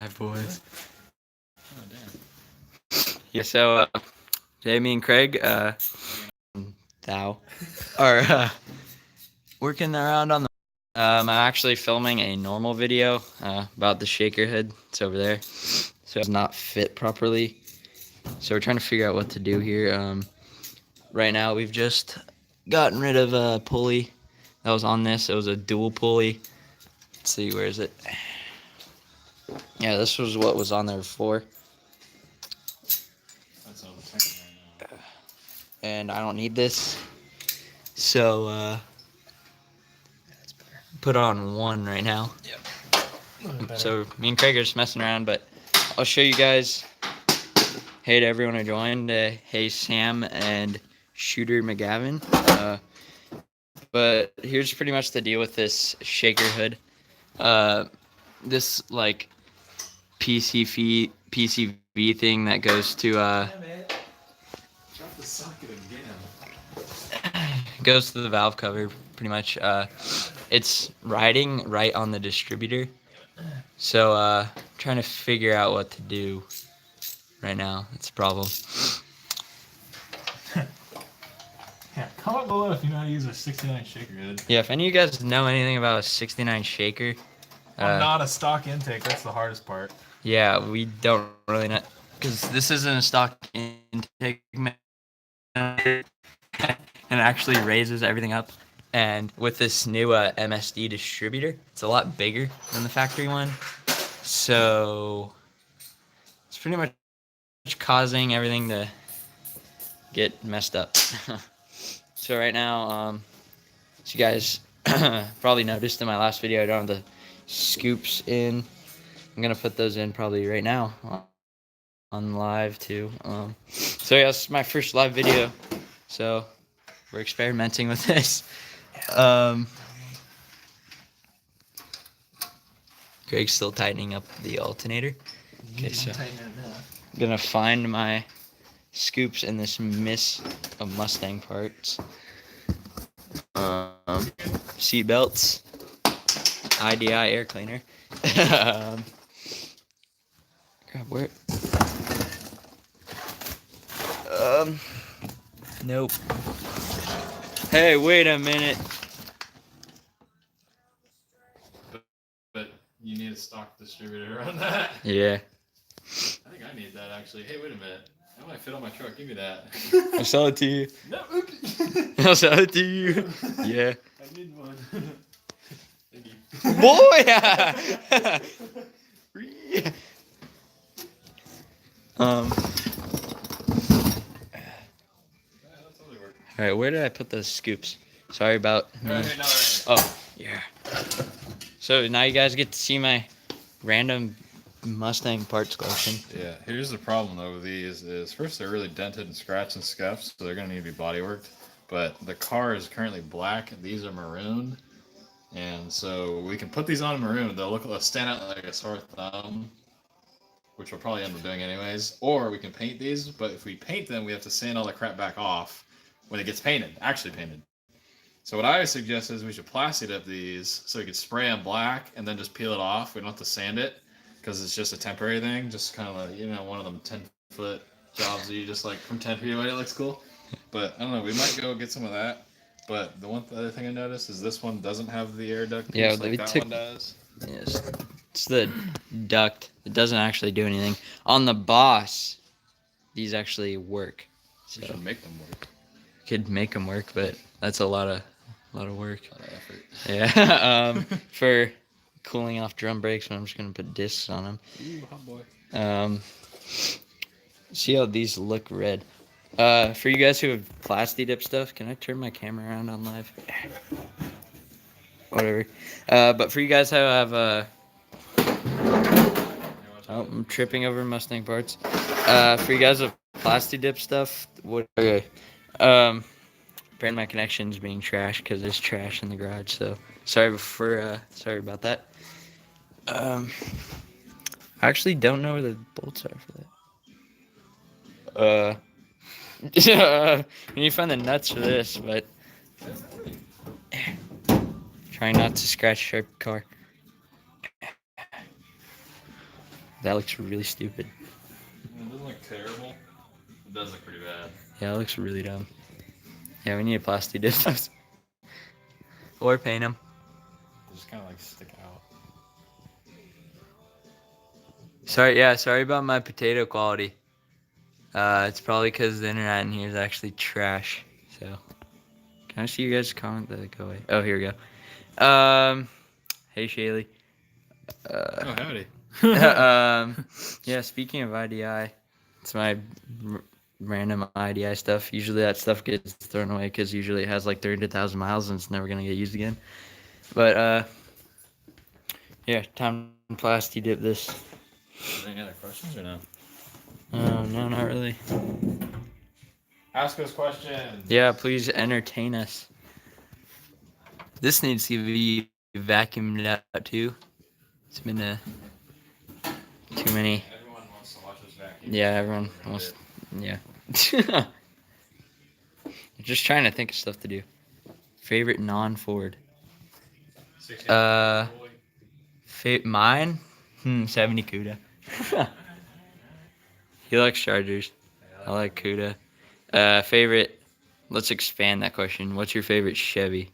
Alright, boys. Oh, damn. Yeah, so Jamie and Craig, thou, are working around on the. I'm actually filming a normal video about the shaker hood. It's over there, so it's not fit properly. So we're trying to figure out what to do here. Right now, we've just gotten rid of a pulley that was on this. It was a dual pulley. Let's see, where is it? Yeah, this was what was on there before. That's on the second right now. And I don't need this. So, put on one right now. Yep. So, me and Craig are just messing around, but I'll show you guys. Hey to everyone who joined. Hey, Sam and Shooter McGavin. But here's pretty much the deal with this shaker hood. This, like, PCV thing that goes to, Drop the socket again. goes to the valve cover, pretty much. It's riding right on the distributor. So, trying to figure out what to do right now. That's a problem. Yeah, comment below if you know how to use a 69 shaker hood. Yeah, if any of you guys know anything about a 69 shaker. Not a stock intake, that's the hardest part. Yeah, we don't really know. Because this isn't a stock intake. And it actually raises everything up. And with this new MSD distributor, it's a lot bigger than the factory one. So it's pretty much causing everything to get messed up. So right now, as you guys probably noticed in my last video, I don't have the scoops in. I'm going to put those in probably right now on live too. So yeah, this is my first live video. So we're experimenting with this. Greg's still tightening up the alternator. Okay, so I'm gonna find my scoops in this mess of Mustang parts. Seat belts, IDI air cleaner. Crap, where? Nope. Hey, wait a minute. But you need a stock distributor on that. Yeah. I think I need that actually. Hey, wait a minute. That might fit on my truck. Give me that. I'll sell it to you. No. I'll sell it to you. Yeah. I need one. Thank you. Boy! Alright, where did I put those scoops? Sorry about me. Right. Oh, yeah. So now you guys get to see my random Mustang parts collection. Yeah, here's the problem though with these is first they're really dented and scratched and scuffed, so they're gonna need to be body worked. But the car is currently black and these are maroon. And so we can put these on maroon, they'll stand out like a sore thumb, which we'll probably end up doing anyways. Or we can paint these, but if we paint them, we have to sand all the crap back off when it gets painted, actually painted. So what I would suggest is we should plastic up these so we can spray them black and then just peel it off. We don't have to sand it because it's just a temporary thing, just kind of like, you know, one of them 10-foot jobs that you just like from 10 feet away, it looks cool. But I don't know, we might go get some of that. But the other thing I noticed is this one doesn't have the air duct piece like that one does. Yes, it's the duct. It doesn't actually do anything. On the Boss, these actually work. So We should make them work. could make them work, but that's a lot of work. A lot of effort. Yeah. For cooling off drum brakes, I'm just gonna put discs on them. Ooh, hot boy. See how these look red. For you guys who have plasti dip stuff, can I turn my camera around on live? Whatever. But for you guys who have oh, I'm tripping over Mustang parts. For you guys with plasti dip stuff, okay. Apparently my connection's being trashed because there's trash in the garage. So sorry about that. I actually don't know where the bolts are for that. We need to find the nuts for this, but trying not to scratch your car. That looks really stupid. It doesn't look terrible. It does look pretty bad. Yeah, it looks really dumb. Yeah, we need a plastic dip those. Or paint them. They just kind of like stick out. Sorry about my potato quality. It's probably because the internet in here is actually trash. So, can I see you guys comment that go away? Oh, here we go. Hey Shaylee. Oh, howdy. Yeah, speaking of IDI, it's my random IDI stuff. Usually that stuff gets thrown away because usually it has like 30,000 miles and it's never going to get used again. But, yeah, time to plasti dip this. Any other questions or no? No, not really. Ask us questions. Yeah, please entertain us. This needs to be vacuumed out too. It's been too many. Everyone wants to watch us vacuum. Yeah, everyone wants. Yeah. I'm just trying to think of stuff to do. Favorite non-Ford. Mine? 70 Cuda. He likes Chargers. I like Cuda. Favorite, let's expand that question. What's your favorite Chevy?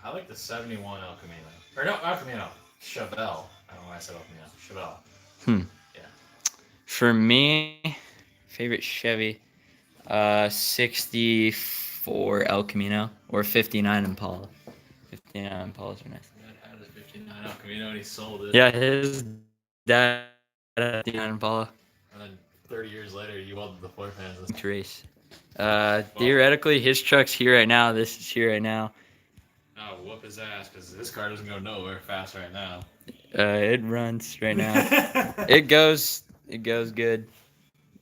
I like the 71 El Camino. Or no, El Camino. Chevelle. I don't know why I said El Camino. Chevelle. Yeah. For me, favorite Chevy, 64 El Camino or 59 Impala. 59 Impalas are nice. Dad had a 59 El Camino and he sold it. Yeah, his dad had a 59 Impala. And then 30 years later, you welded the floor fans. To race. Theoretically, his truck's here right now. This is here right now. Oh, whoop his ass, because this car doesn't go nowhere fast right now. It runs right now. It goes good.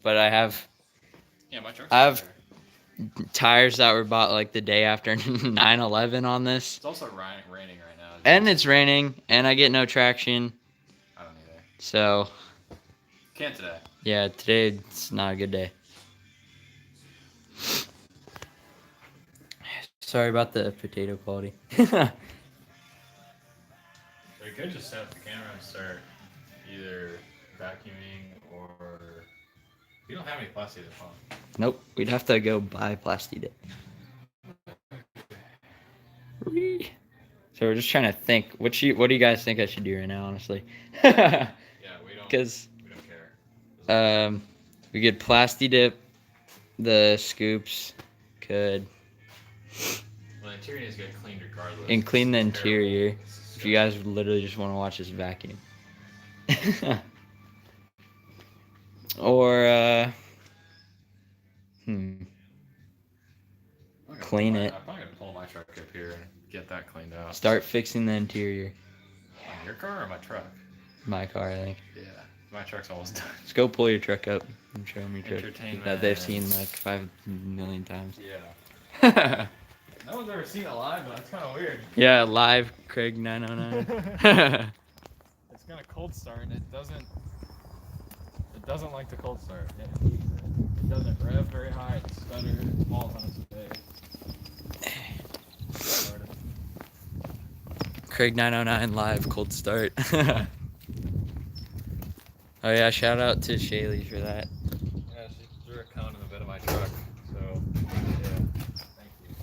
But I have tires that were bought like the day after 9/11 on this. It's also raining right now. And it's raining, and I get no traction. I don't either. So. Can't today. Yeah, today it's not a good day. Sorry about the potato quality. We could just set up the camera and start either vacuuming or... You don't have any plastic at home. Nope, we'd have to go buy plastic dip. So we're just trying to think. What do you guys think I should do right now, honestly? Yeah, we don't care. We could plasti dip the scoops. Could. Well, the interior needs to get cleaned regardless. And clean the interior. If you guys literally just want to watch this vacuum. Or clean it. I'm probably gonna pull my truck up here and get that cleaned out. Start fixing the interior. On your car or my truck? My car, I think. Yeah, my truck's almost done. Let's go pull your truck up and show them your truck Entertainment. that they've seen like 5 million times. Yeah. No one's ever seen it live, but that's kind of weird. Yeah, live Thecraig909. It's gonna cold start and it doesn't like the cold start. It doesn't rev very high, it stutters, it falls on its face. Thecraig909 live cold start. Oh yeah, shout out to Shaylee for that. Yeah, she threw a cone in the bed of my truck, so yeah, thank you.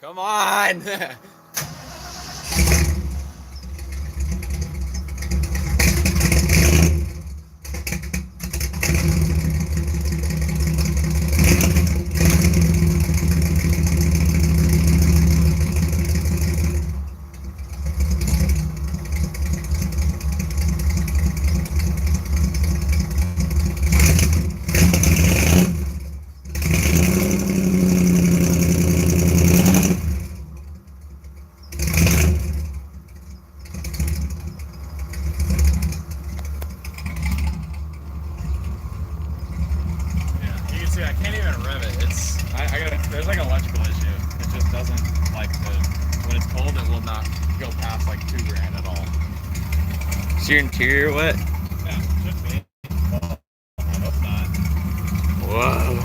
Come on! trying to rev it. There's like an electrical issue. It just doesn't like when it's cold, it will not go past like 2 grand at all. Is your interior wet? Yeah, should be. Well, I hope not. Whoa.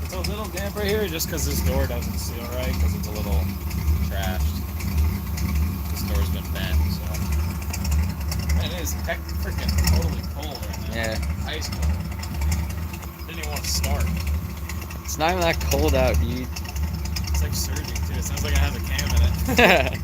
It's a little damp right here just because this door doesn't seal right because it's a little trashed. This door's been bent, so. Man, it is freaking totally cold right now. Yeah. Ice cold. Didn't even want to start. It's not even that cold out, dude. It's like surging too. It sounds like it has a cam in it.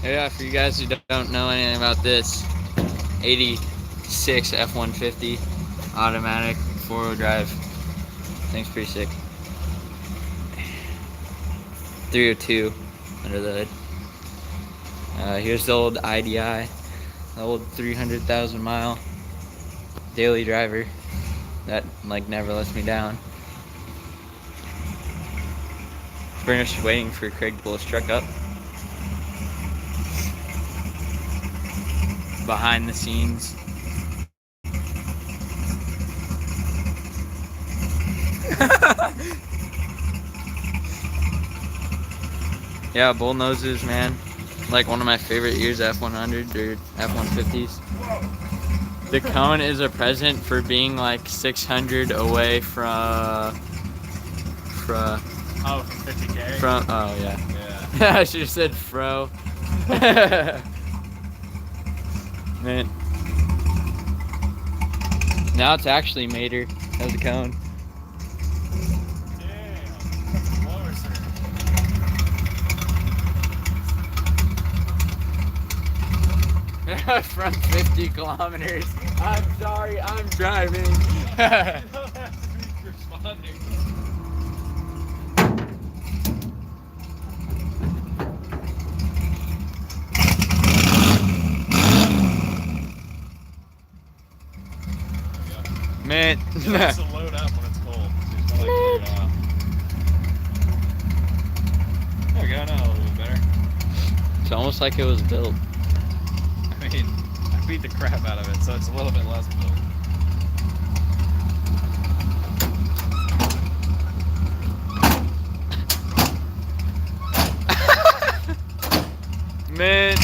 Yeah, for you guys who don't know anything about this, 86 F-150 automatic 4-wheel drive. Thing's pretty sick. 302 under the hood. Here's the old IDI, the old 300,000 mile daily driver that like never lets me down. We're just waiting for Craig to pull his truck up. Behind the scenes. Yeah, bull noses, man. Like one of my favorite years, F100 or F150s. The cone is a present for being like 600 away from. Oh, from 50K? Oh yeah. Yeah. I should have said fro. Man. Now it's actually Mater of the cone. Damn. Closer. From 50 kilometers. I'm sorry, I'm driving. You don't have to be responding. Man. It likes to load up when it's cold. So you smell like cleared out. There we go, now a little bit better. It's almost like it was built. I mean, I beat the crap out of it, so it's a little bit less built. Man.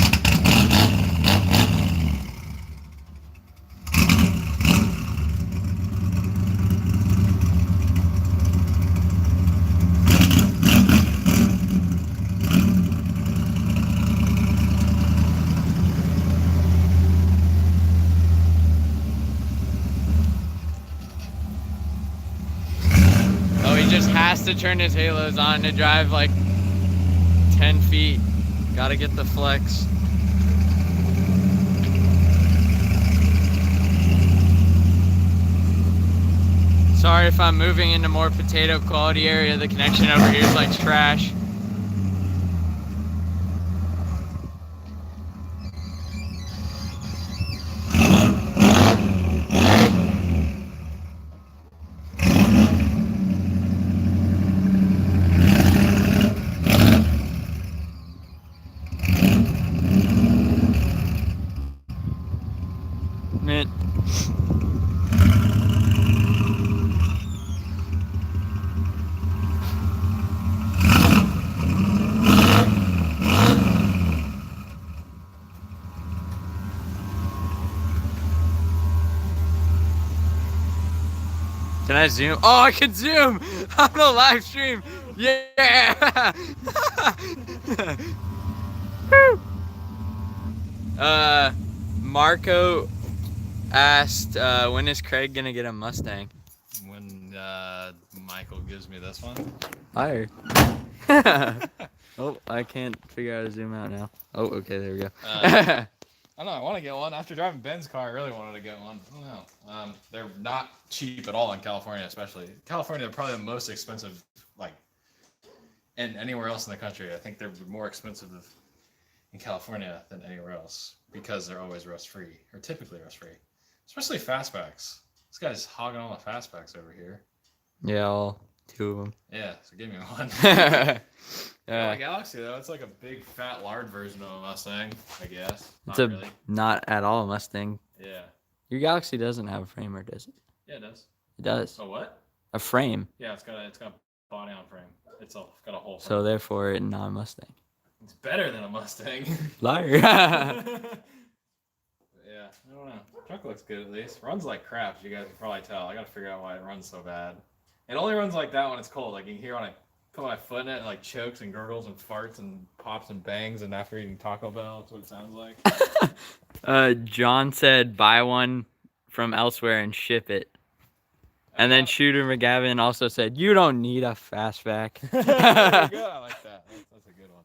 Oh, he just has to turn his halos on to drive like 10 feet. Gotta get the flex. Sorry if I'm moving into more potato quality area. The connection over here is like trash. Man. Can I zoom? Oh, I can zoom on the live stream. Yeah. Marco asked, when is Craig gonna get a Mustang? When Michael gives me this one. Fire. Oh, I can't figure out how to zoom out now. Oh, okay, there we go. I don't know, I want to get one. After driving Ben's car, I really wanted to get one. I don't know. They're not cheap at all in California, especially. California, they're probably the most expensive, like, and anywhere else in the country. I think they're more expensive in California than anywhere else because they're always rust-free, or typically rust-free. Especially fastbacks. This guy's hogging all the fastbacks over here. Yeah, all 2 of them. Yeah, so give me one. Yeah, My Galaxy though, it's like a big, fat, large version of a Mustang, I guess. it's Not really. not at all a Mustang. Yeah. Your Galaxy doesn't have a frame, or does it? Yeah, it does. It does. Oh, what? A frame. Yeah, it's got a body on frame. It's got a whole frame. So therefore, it's not a Mustang. It's better than a Mustang. Liar. Yeah, I don't know. Truck looks good at least. Runs like crap, as you guys can probably tell. I gotta figure out why it runs so bad. It only runs like that when it's cold. Like you can hear when I put my foot in it, it like chokes and gurgles and farts and pops and bangs. And after eating Taco Bell, that's what it sounds like. John said buy one from elsewhere and ship it. And then Shooter McGavin also said, you don't need a fastback. There you go. I like that. That's a good one.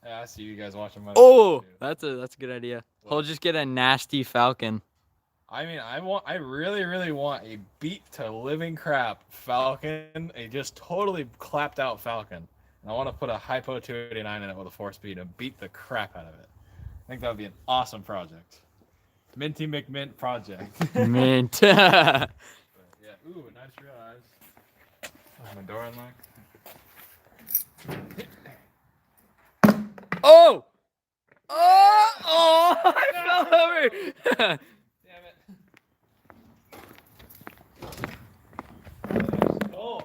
Yeah, I see you guys watching my. Oh, that's a good idea. He'll just get a nasty Falcon. I mean, I really, really want a beat to living crap Falcon, a just totally clapped out Falcon. And I want to put a Hypo 289 in it with a 4-speed and beat the crap out of it. I think that would be an awesome project. Minty McMint project. Mint. Yeah. Ooh, I just realized. Is my door unlocked? Oh! Oh! I fell over! Damn it. It's cold.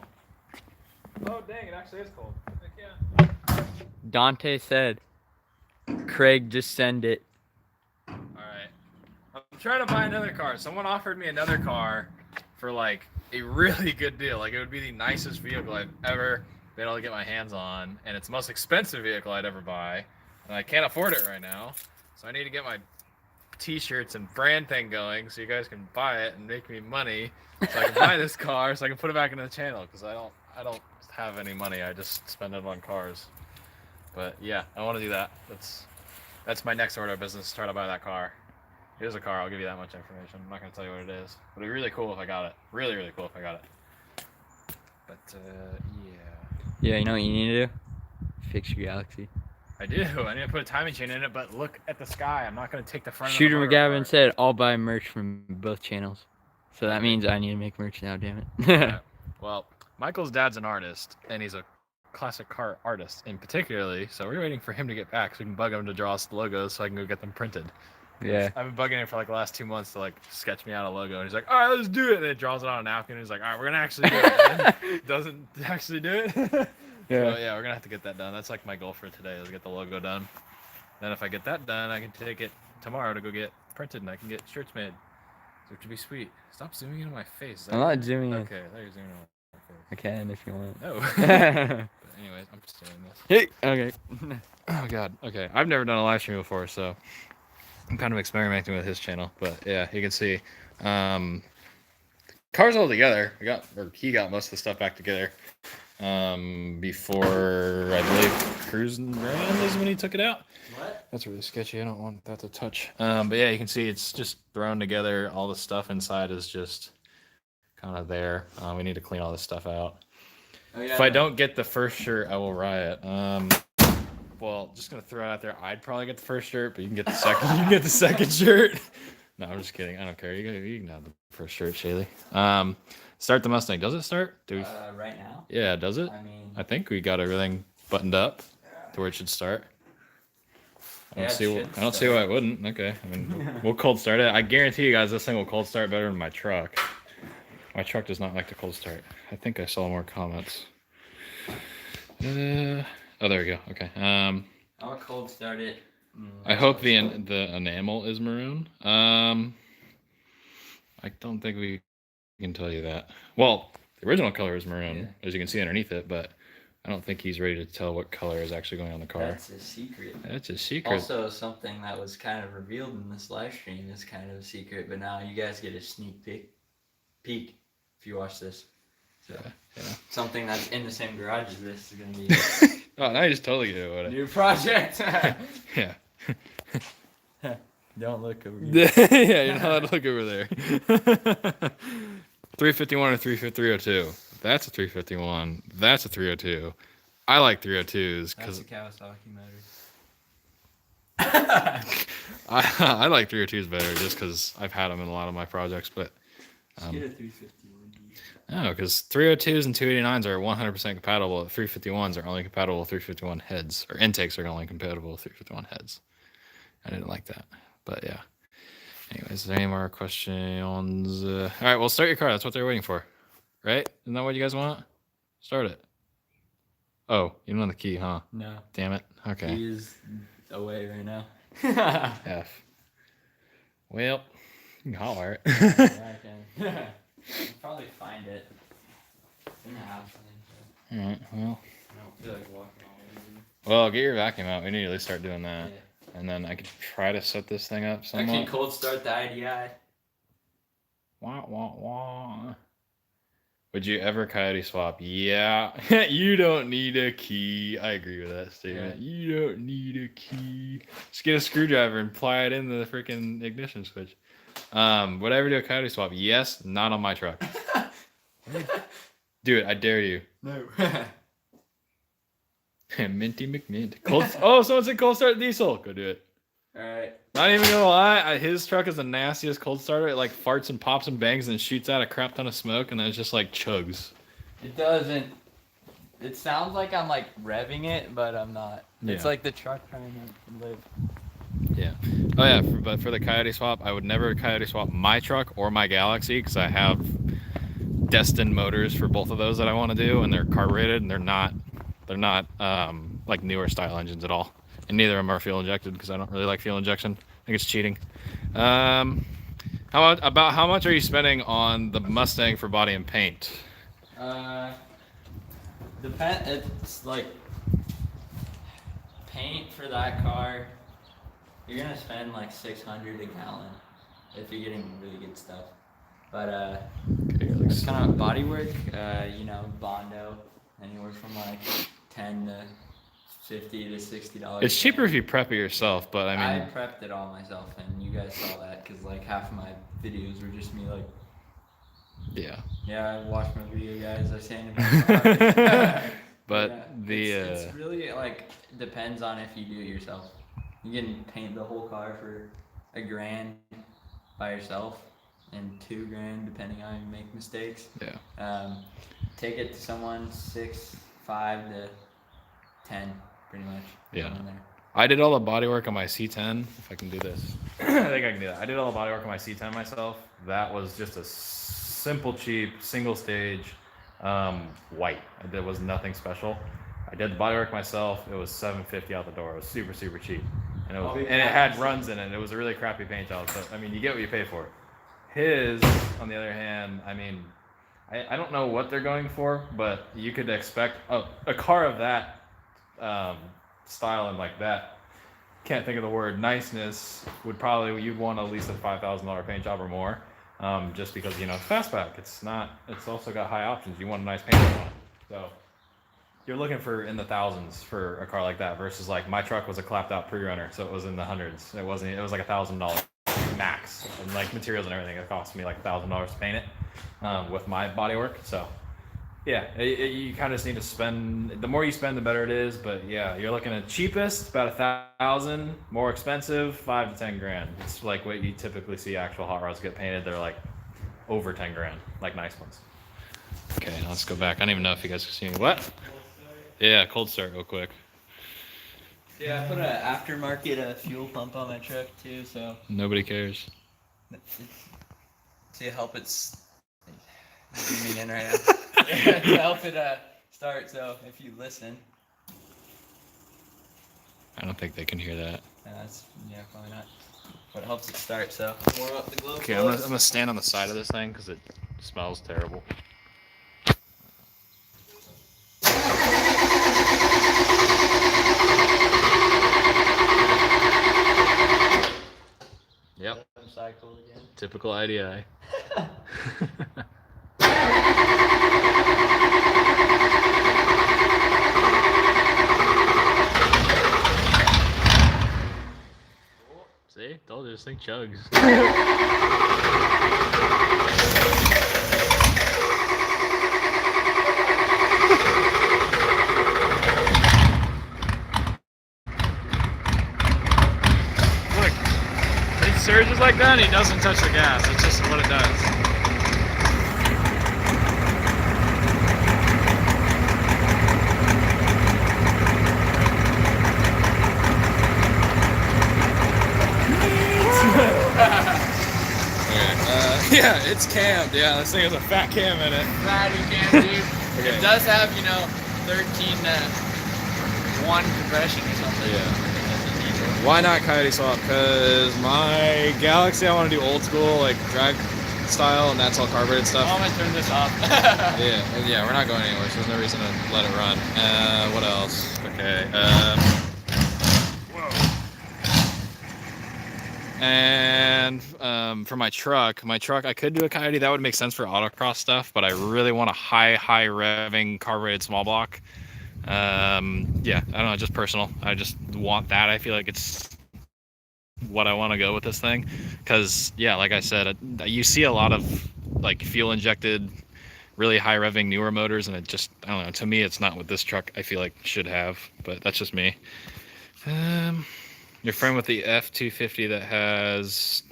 Oh, dang, it actually is cold. Heck yeah. Dante said, Craig, just send it. Alright. I'm trying to buy another car. Someone offered me another car for like a really good deal. Like it would be the nicest vehicle I've ever been able to get my hands on, and it's the most expensive vehicle I'd ever buy, and I can't afford it right now. So I need to get my t-shirts and brand thing going so you guys can buy it and make me money so I can buy this car so I can put it back into the channel, because I don't have any money. I just spend it on cars. But yeah, I want to do that. That's my next order of business, try to buy that car. Here's a car, I'll give you that much information. I'm not going to tell you what it is. But it'd be really cool if I got it. Really, really cool if I got it. But, yeah. Yeah, you know what you need to do? Fix your Galaxy. I do. I need to put a timing chain in it, but look at the sky. I'm not going to take the front Shooter of the motor McGavin apart. said, I'll buy merch from both channels. So that means I need to make merch now, damn it. Yeah. Well, Michael's dad's an artist, and he's a classic car artist in particularly, so we're waiting for him to get back so we can bug him to draw us the logos so I can go get them printed. Yeah. I've been bugging him for like the last 2 months to like sketch me out a logo, and he's like, all right, let's do it. And then he draws it on a napkin, and he's like, all right, we're gonna actually do it. And doesn't actually do it. Yeah. So yeah, we're gonna have to get that done. That's like my goal for today, is get the logo done. Then if I get that done, I can take it tomorrow to go get printed, and I can get shirts made, which would be sweet. Stop zooming into my face. Is that I'm not zooming in. okay? I thought you were zooming in my face. I can if you want. No. But anyways, I'm just doing this. Hey, okay. Oh god. Okay, I've never done a live stream before, so I'm kind of experimenting with his channel. But yeah, you can see cars all together. He got most of the stuff back together before, I believe, Cruising Brand is when he took it out. What? That's really sketchy. I don't want that to touch. But yeah, you can see it's just thrown together. All the stuff inside is just kind of there. We need to clean all this stuff out. Oh, yeah. If I don't get the first shirt, I will riot. Well, just gonna throw it out there. I'd probably get the first shirt, but you can get the second. You can get the second shirt. No, I'm just kidding. I don't care. You can have the first shirt, Shaylee. Start the Mustang. Does it start? Do we? Right now? Yeah, does it? I mean, I think we got everything buttoned up to where it should start. I don't see why it wouldn't. Okay, I mean, we'll cold start it. I guarantee you guys, this thing will cold start better than my truck. My truck does not like to cold start. I think I saw more comments. Oh, there we go. Okay. I'll cold start it. I hope the enamel is maroon. I don't think we can tell you that. Well, the original color is maroon, as you can see underneath it, but I don't think he's ready to tell what color is actually going on the car. That's a secret. That's a secret. Also, something that was kind of revealed in this live stream is kind of a secret, but now you guys get a sneak peek if you watch this. So, yeah. Something that's in the same garage as this is going to be Oh, now you just totally get it. a new project. Yeah. Don't look over here. Yeah, you're not allowed to look over there. 351 or 302. That's a 351. That's a 302. I like 302s That's because a Kawasaki motor. I like 302s better just because I've had them in a lot of my projects. But Let's get a 351. No, because 302s and 289s are 100% compatible. 351s are only compatible with 351 heads, or intakes are only compatible with 351 heads. I didn't like that, but yeah. Anyways, is there any more questions? All right, well, start your car. That's what they're waiting for, right? Isn't that what you guys want? Start it. Oh, you don't have the key, huh? No. Damn it. Okay. He is away right now. F. Well, you can holler it. Yeah, I can. I'll probably find it in the house. I think. All right, well. I don't feel like walking all over. Well, get your vacuum out. We need to at least start doing that. Yeah. And then I could try to set this thing up somewhat. I can cold start the IDI. Wah, wah, wah. Would you ever coyote swap? Yeah. You don't need a key. I agree with that statement. Yeah. You don't need a key. Just get a screwdriver and ply it in the freaking ignition switch. Would I ever do a coyote swap? Yes, not on my truck. Do it. I dare you. No. Minty McMint. Oh, someone said cold start diesel. Go do it. All right. Not even gonna lie, his truck is the nastiest cold starter. It like farts and pops and bangs and shoots out a crap ton of smoke, and then it's just like chugs. It doesn't. It sounds like I'm like revving it, but I'm not. Yeah. It's like the truck trying to live. Yeah. Oh yeah. But for the coyote swap, I would never coyote swap my truck or my Galaxy because I have destined motors for both of those that I want to do, and they're carbureted, and they're not like newer style engines at all. And neither of them are fuel injected because I don't really like fuel injection. I think it's cheating. How much are you spending on the Mustang for body and paint? It's like paint for that car. You're gonna spend like $600 a gallon if you're getting really good stuff. But it's kind of body work. Bondo, anywhere from like $10 to $50 to $60. It's cheaper if you prep it yourself, but I mean, I prepped it all myself, and you guys saw that because like half of my videos were just me like. Yeah, I watched my video, guys. I sanded my car. But yeah, it's really like depends on if you do it yourself. You can paint the whole car for $1,000 by yourself, and $2,000 depending on you make mistakes. Yeah. Take it to someone 5 to 10, pretty much. Yeah. I did all the body work on my C10. If I can do this, I think I can do that. I did all the body work on my C10 myself. That was just a simple, cheap, single stage, white. There was nothing special. I did the body work myself. It was $750 out the door. It was super, super cheap, and it had runs in it. It was a really crappy paint job. So I mean, you get what you pay for. His, on the other hand, I mean, I don't know what they're going for, but you could expect a car of that style and like that. Can't think of the word niceness. You'd want at least a $5,000 paint job or more. Just because it's fastback. It's also got high options. You want a nice paint job on it. So you're looking for in the thousands for a car like that versus like my truck was a clapped out pre-runner, so it was in the hundreds. It was like $1,000 max, and like materials and everything. It cost me like $1,000 to paint it with my body work. So yeah, you kind of just need to spend. The more you spend, the better it is. But yeah, you're looking at cheapest about $1,000, more expensive $5,000 to $10,000. It's like what you typically see actual hot rods get painted. They're like over $10,000, like nice ones. Okay, let's go back. I don't even know if you guys can see me. What? Yeah, cold start real quick. Yeah, I put an aftermarket fuel pump on my truck too, so nobody cares. To help it zooming in right now. To help it start, so if you listen. I don't think they can hear that. Probably not. But it helps it start, so warm up the glow. Okay, I'm gonna stand on the side of this thing because it smells terrible. Yep. Typical IDI. See? Told you this thing chugs. Look, it surges like that and he doesn't touch the gas. It's just what it does. Yeah, it's cammed. Yeah, this thing has a fat cam in it. Fatty cam, dude. Okay. It does have, you know, 1 compression or something. Yeah. Why not coyote swap? Because my Galaxy, I want to do old school, like drag style, and that's all carbureted stuff. I'm gonna turn this off. Yeah, we're not going anywhere, so there's no reason to let it run. What else? Okay. Whoa. And for my truck, I could do a coyote. That would make sense for autocross stuff, but I really want a high revving carbureted small block. Yeah, I don't know, just personal. I just want that. I feel like it's what I want to go with this thing, because yeah, like I said, you see a lot of like fuel injected, really high revving newer motors, and it just, I don't know, to me it's not what this truck I feel like should have, but that's just me. Your friend with the F250 that has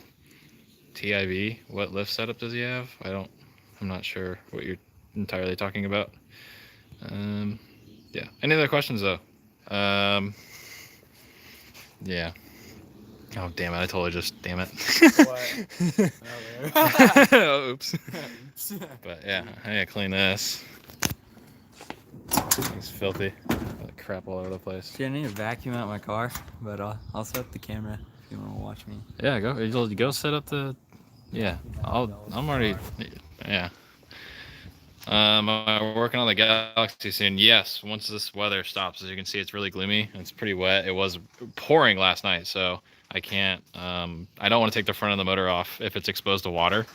TIV, what lift setup does he have? I'm not sure what you're entirely talking about. Yeah. Any other questions though? Yeah. Oh damn it! I totally just damn it. What? Oops. But yeah, I gotta clean this. It's filthy. Got crap all over the place. See, I need to vacuum out my car, but I'll set up the camera if you want to watch me. Yeah, go set up the. Yeah, I'm already. Yeah. I'm working on the Galaxy soon. Yes, once this weather stops, as you can see, it's really gloomy. It's pretty wet. It was pouring last night, so I can't. I don't want to take the front of the motor off if it's exposed to water,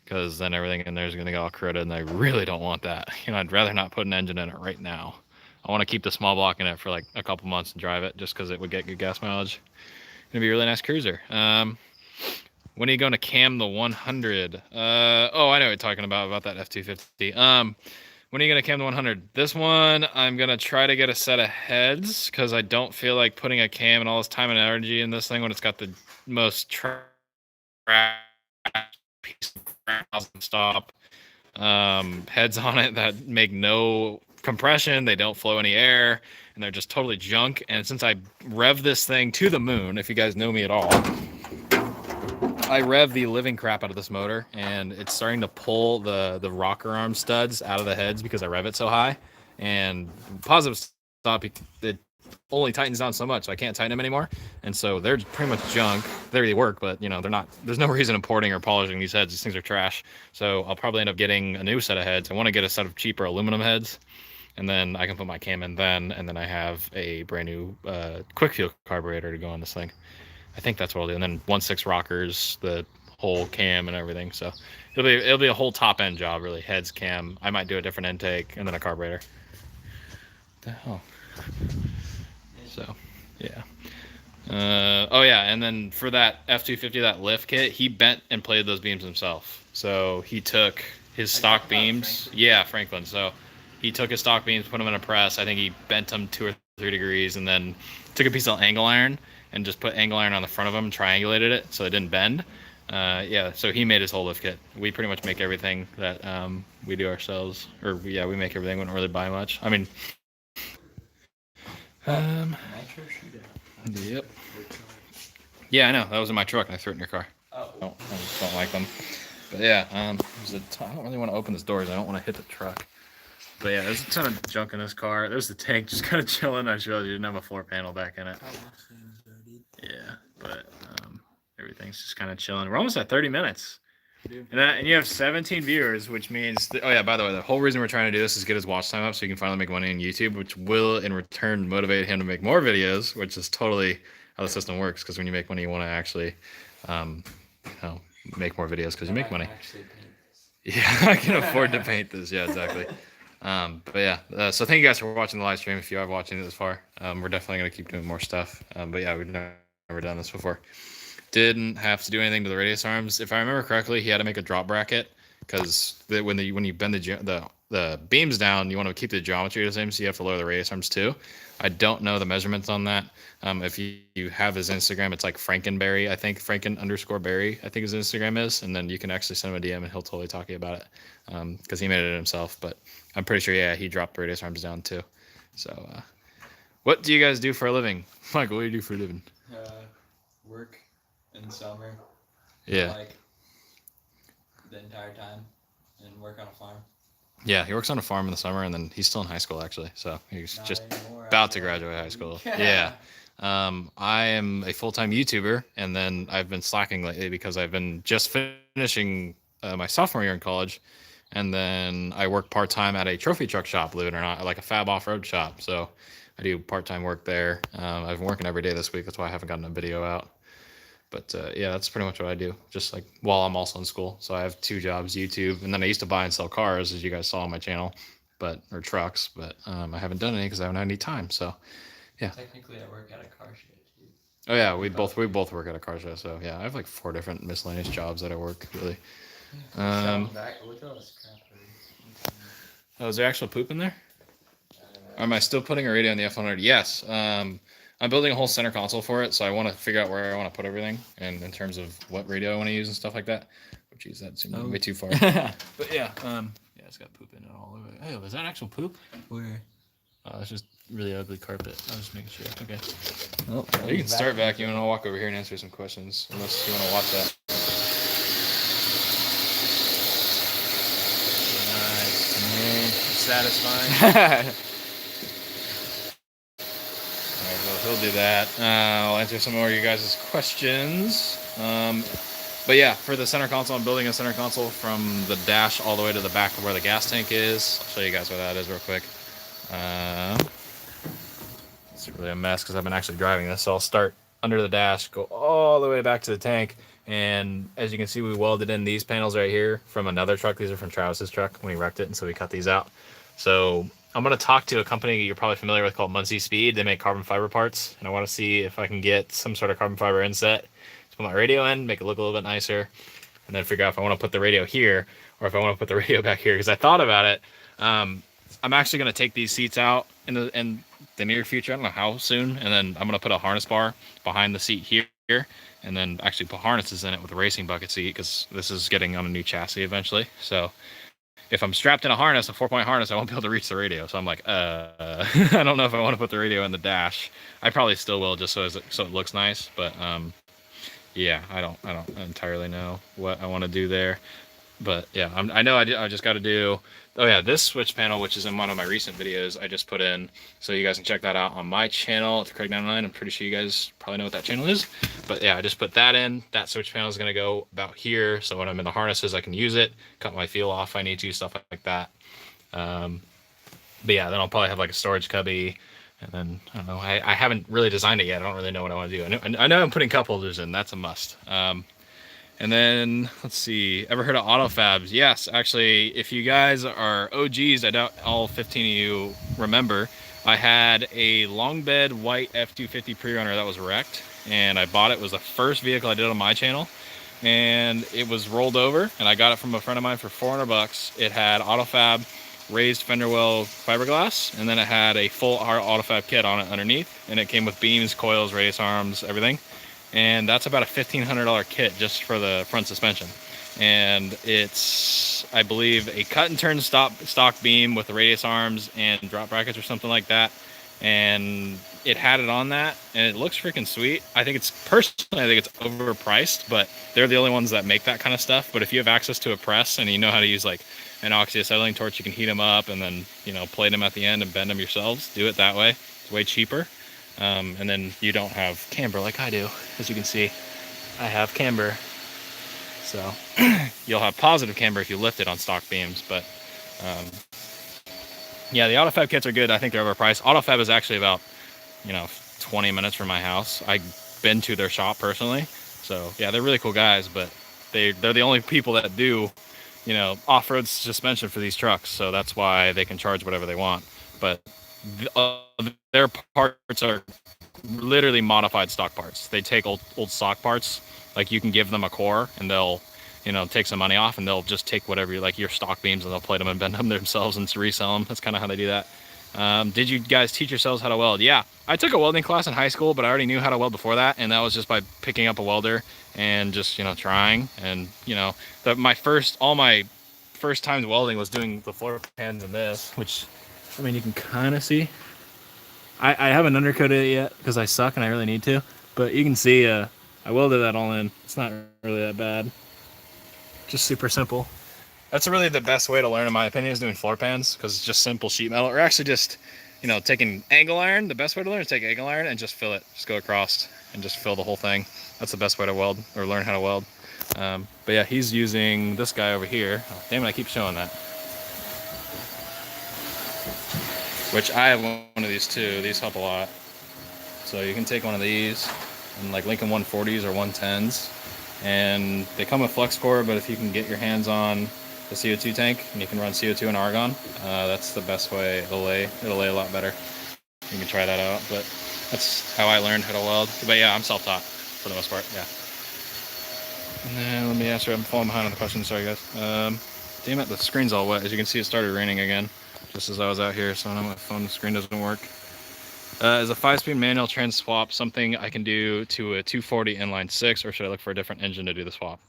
because then everything in there is going to get all corroded, and I really don't want that. You know, I'd rather not put an engine in it right now. I want to keep the small block in it for like a couple months and drive it, just because it would get good gas mileage. Gonna be a really nice cruiser. When are you going to cam the 100? Oh, I know what you're talking about that F250. When are you going to cam the 100? This one, I'm going to try to get a set of heads, because I don't feel like putting a cam and all this time and energy in this thing when it's got the most piece of stop heads on it that make no compression. They don't flow any air, and they're just totally junk. And since I rev this thing to the moon, if you guys know me at all, I rev the living crap out of this motor, and it's starting to pull the rocker arm studs out of the heads because I rev it so high. And positive stop, it only tightens down so much, so I can't tighten them anymore. And so they're pretty much junk. They work, but you know, they're not. There's no reason importing or polishing these heads. These things are trash. So I'll probably end up getting a new set of heads. I want to get a set of cheaper aluminum heads, and then I can put my cam in then, and then I have a brand new quick fuel carburetor to go on this thing. I think that's what I'll do. And then 1.6 rockers, the whole cam and everything. So it'll be a whole top end job, really. Heads, cam. I might do a different intake, and then a carburetor. What the hell? So yeah. Oh yeah, and then for that F250, that lift kit, he bent and plated those beams himself. So he took his stock beams. Yeah, Franklin. So he took his stock beams, put them in a press. I think he bent them 2 or 3 degrees, and then took a piece of angle iron and just put angle iron on the front of them, triangulated it so it didn't bend. Yeah, so he made his whole lift kit. We pretty much make everything that we do ourselves, or yeah, we make everything. We don't really buy much. I mean, yep. Yeah, I know. That was in my truck, and I threw it in your car. Oh. I just don't like them. But yeah, I don't really want to open this doors. I don't want to hit the truck. But yeah, there's a ton of junk in this car. There's the tank just kind of chilling. I showed you, didn't have a floor panel back in it. Yeah, but everything's just kind of chilling. We're almost at 30 minutes. And you have 17 viewers, which means, oh yeah, by the way, the whole reason we're trying to do this is get his watch time up so he can finally make money on YouTube, which will in return motivate him to make more videos, which is totally how the system works. Because when you make money, you want to actually, make more videos because you make money. Yeah, I can afford to paint this. Yeah, exactly. But yeah, so thank you guys for watching the live stream. If you are watching it this far, we're definitely going to keep doing more stuff. But yeah, we've never done this before. Didn't have to do anything to the radius arms. If I remember correctly, he had to make a drop bracket because when you bend the beams down, you want to keep the geometry the same, so you have to lower the radius arms too. I don't know the measurements on that. If you have his Instagram, it's like Frankenberry, I think, Franken_Berry, I think his Instagram is, and then you can actually send him a DM and he'll totally talk to you about it because he made it himself. But I'm pretty sure, yeah, he dropped the radius arms down too. So, what do you guys do for a living? Michael, what do you do for a living? Work in summer. Yeah. Like the entire time and work on a farm? Yeah, he works on a farm in the summer, and then he's still in high school actually. So he's Not just anymore, about to after graduate like high a school. week. Yeah. I am a full-time YouTuber, and then I've been slacking lately because I've been just finishing my sophomore year in college, and then I work part-time at a trophy truck shop, believe it or not, like a fab off-road shop. So I do part-time work there. I've been working every day this week. That's why I haven't gotten a video out. But yeah, that's pretty much what I do, just like while I'm also in school. So I have 2 jobs, YouTube, and then I used to buy and sell cars, as you guys saw on my channel, or trucks, but I haven't done any because I haven't had any time. So yeah. Technically, I work at a car show too. Oh yeah, we both work at a car show. So yeah, I have like 4 different miscellaneous jobs that I work really. Back, look at all this crap. Oh, is there actual poop in there? Or am I still putting a radio on the F100? Yes. I'm building a whole center console for it, so I want to figure out where I want to put everything, and in terms of what radio I want to use and stuff like that. Oh, geez, that seemed way too far. But yeah, yeah, it's got poop in it all over. Hey, was that actual poop? Where? Oh, it's just really ugly carpet. I was just making sure. Okay. Oh, You can start vacuuming, and I'll walk over here and answer some questions, unless you want to watch that. Nice, man. Satisfying. He'll do that. I'll answer some more of you guys' questions. But yeah, for the center console, I'm building a center console from the dash all the way to the back of where the gas tank is. I'll show you guys where that is real quick. It's really a mess because I've been actually driving this. So I'll start under the dash, go all the way back to the tank. And as you can see, we welded in these panels right here from another truck. These are from Travis's truck when he wrecked it, and so we cut these out. So I'm going to talk to a company you're probably familiar with called Muncie Speed. They make carbon fiber parts, and I want to see if I can get some sort of carbon fiber inset to put my radio in, make it look a little bit nicer, and then figure out if I want to put the radio here or if I want to put the radio back here, because I thought about it. I'm actually going to take these seats out in the near future. I don't know how soon, and then I'm going to put a harness bar behind the seat here, and then actually put harnesses in it with a racing bucket seat, because this is getting on a new chassis eventually. So if I'm strapped in a harness, a 4-point harness, I won't be able to reach the radio. So I'm like, I don't know if I want to put the radio in the dash. I probably still will, just so it looks nice. But yeah, I don't entirely know what I want to do there. But yeah, I know I just got to do. Oh yeah, this switch panel, which is in one of my recent videos, I just put in, so you guys can check that out on my channel, Thecraig909. I'm pretty sure you guys probably know what that channel is. But yeah, I just put that in. That switch panel is going to go about here, so when I'm in the harnesses, I can use it, cut my fuel off if I need to, stuff like that. But yeah, then I'll probably have like a storage cubby, and then I don't know. I haven't really designed it yet. I don't really know what I want to do. I know I'm putting cup holders in. That's a must. And then, let's see, ever heard of autofabs? Yes, actually, if you guys are OGs, I doubt all 15 of you remember, I had a long bed white F-250 pre-runner that was wrecked, and I bought it. It was the first vehicle I did on my channel, and it was rolled over, and I got it from a friend of mine for 400 bucks. It had autofab raised fender well fiberglass, and then it had a full autofab kit on it underneath, and it came with beams, coils, radius arms, everything. And that's about a $1,500 kit just for the front suspension. And it's, I believe, a cut and turn stock beam with the radius arms and drop brackets or something like that. And it had it on that, and it looks freaking sweet. I think it's overpriced, but they're the only ones that make that kind of stuff. But if you have access to a press and you know how to use like an oxyacetylene torch, you can heat them up and then, you know, plate them at the end and bend them yourselves. Do it that way. It's way cheaper. And then you don't have camber like I do. As you can see, I have camber. So you'll have positive camber if you lift it on stock beams. But yeah, the AutoFab kits are good. I think they're overpriced. AutoFab is actually about, 20 minutes from my house. I've been to their shop personally. So yeah, they're really cool guys, but they're the only people that do, off-road suspension for these trucks. So that's why they can charge whatever they want. But their parts are literally modified stock parts. They take old stock parts, like you can give them a core and they'll, take some money off, and they'll just take whatever like your stock beams and they'll plate them and bend them themselves and resell them. That's kind of how they do that. Did you guys teach yourselves how to weld? Yeah, I took a welding class in high school, but I already knew how to weld before that, and that was just by picking up a welder and just trying. And my first times welding was doing the floor pans and this, which you can kind of see. I haven't undercoated it yet because I suck and I really need to, but you can see I welded that all in. It's not really that bad. Just super simple. That's really the best way to learn, in my opinion, is doing floor pans, because it's just simple sheet metal, or actually just, you know, taking angle iron. The best way to learn is take angle iron and just fill it. Just go across and just fill the whole thing. That's the best way to weld, or learn how to weld. But yeah, he's using this guy over here. Oh, damn it, I keep showing that. Which I have one of these too. These help a lot. So you can take one of these and like Lincoln 140s or 110s, and they come with flex core, but if you can get your hands on the CO2 tank and you can run CO2 and argon, that's the best way. It'll lay a lot better. You can try that out, but that's how I learned how to weld. But yeah, I'm self-taught for the most part, yeah. And then let me answer, I'm falling behind on the questions, sorry guys. Damn it, the screen's all wet. As you can see, it started raining again just as I was out here, so I know my phone screen doesn't work. Is a 5-speed manual trans swap something I can do to a 240 inline 6, or should I look for a different engine to do the swap?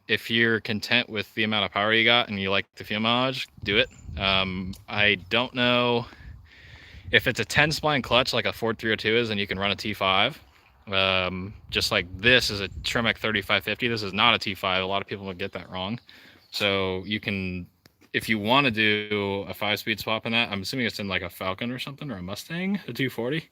If you're content with the amount of power you got and you like the fuel mileage, do it. I don't know if it's a 10 spline clutch like a Ford 302 is, and you can run a T5. Just like this is a Tremec 3550. This is not a T5. A lot of people would get that wrong. So you can, if you want to do a 5-speed swap in that, I'm assuming it's in like a Falcon or something, or a Mustang, a 240,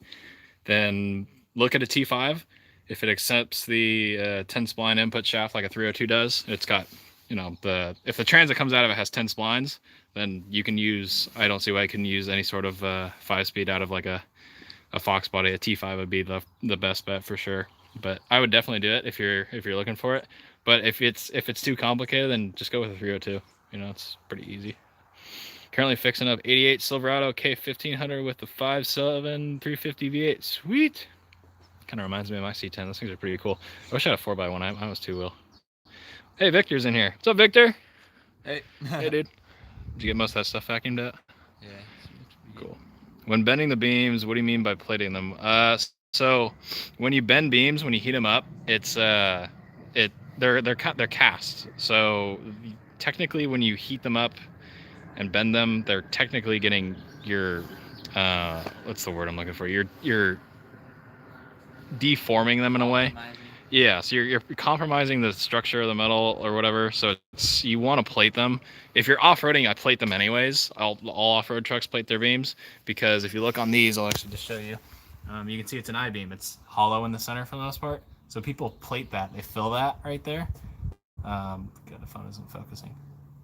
then look at a T5. If it accepts the 10 spline input shaft like a 302 does, it's got, you know, if the transit comes out of it has 10 splines, then you can use, I don't see why I can use any sort of 5-speed out of like a Fox body. A T5 would be the best bet for sure. But I would definitely do it if you're looking for it. But if it's too complicated, then just go with a 302. You know, it's pretty easy. Currently fixing up 88 Silverado K1500 with the 5.7 350 V8. Sweet. Kind of reminds me of my C10. Those things are pretty cool. I wish I had a 4x1. I was 2-wheel. Hey, Victor's in here. What's up, Victor? Hey. Hey, dude. Did you get most of that stuff vacuumed out? Yeah. Cool. When bending the beams, what do you mean by plating them? So when you bend beams, when you heat them up, it's they're cast. So technically, when you heat them up and bend them, they're technically getting your what's the word I'm looking for? You're deforming them in a way. Yeah, so you're compromising the structure of the metal or whatever. So you want to plate them. If you're off-roading, I plate them anyways. All off-road trucks plate their beams, because if you look on these, I'll actually just show you. You can see it's an I-beam. It's hollow in the center for the most part. So people plate that. They fill that right there. God, the phone isn't focusing.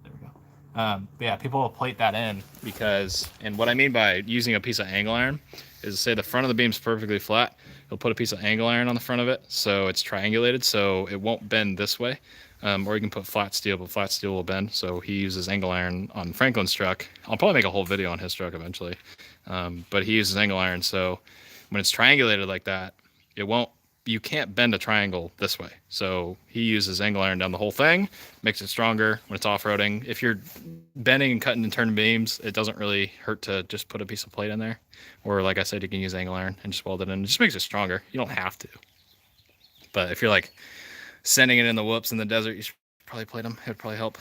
There we go. But yeah, people will plate that in because, and what I mean by using a piece of angle iron is, say the front of the beam's perfectly flat, you'll put a piece of angle iron on the front of it so it's triangulated so it won't bend this way. Or you can put flat steel, but flat steel will bend. So he uses angle iron on Franklin's truck. I'll probably make a whole video on his truck eventually. But he uses angle iron, so when it's triangulated like that, you can't bend a triangle this way. So he uses angle iron down the whole thing, makes it stronger when it's off-roading. If you're bending and cutting and turning beams, it doesn't really hurt to just put a piece of plate in there. Or like I said, you can use angle iron and just weld it in. It just makes it stronger. You don't have to. But if you're like sending it in the whoops in the desert, you should probably plate them. It would probably help.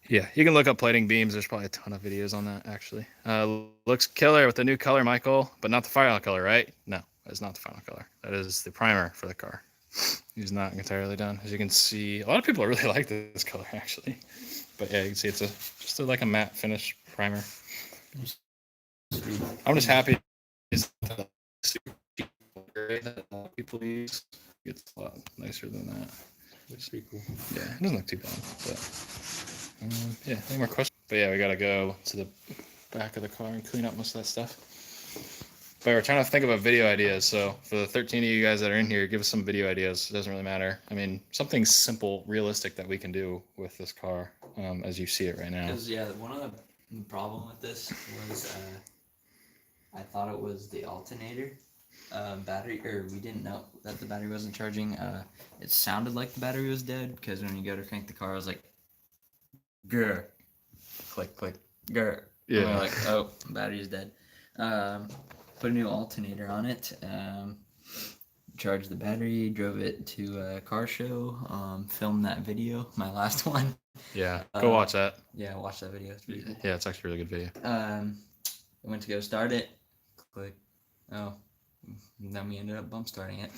Yeah, you can look up plating beams. There's probably a ton of videos on that, actually. Looks killer with the new color, Michael, but not the final color, right? No, that's not the final color. That is the primer for the car. He's not entirely done. As you can see, a lot of people really like this color, actually. But yeah, you can see it's just like a matte finish primer. I'm just happy it's the gray that a lot of people use. It's a lot nicer than that. Looks pretty cool. Yeah, it doesn't look too bad, but yeah, any more questions? But yeah, we gotta go to the back of the car and clean up most of that stuff. But we're trying to think about video ideas. So for the 13 of you guys that are in here, give us some video ideas. It doesn't really matter. I mean, something simple, realistic that we can do with this car, as you see it right now. Because yeah, one of the problem with this was I thought it was the alternator battery, or we didn't know that the battery wasn't charging. It sounded like the battery was dead, because when you go to crank the car, I was like, grr, click, click, grr. Yeah. And we're like, oh, battery's dead. Put a new alternator on it. Charged the battery, drove it to a car show, filmed that video, my last one. Yeah, go watch that. Yeah, watch that video. It's pretty cool. Yeah, it's actually a really good video. I went to go start it. Click. Oh, then we ended up bump starting it.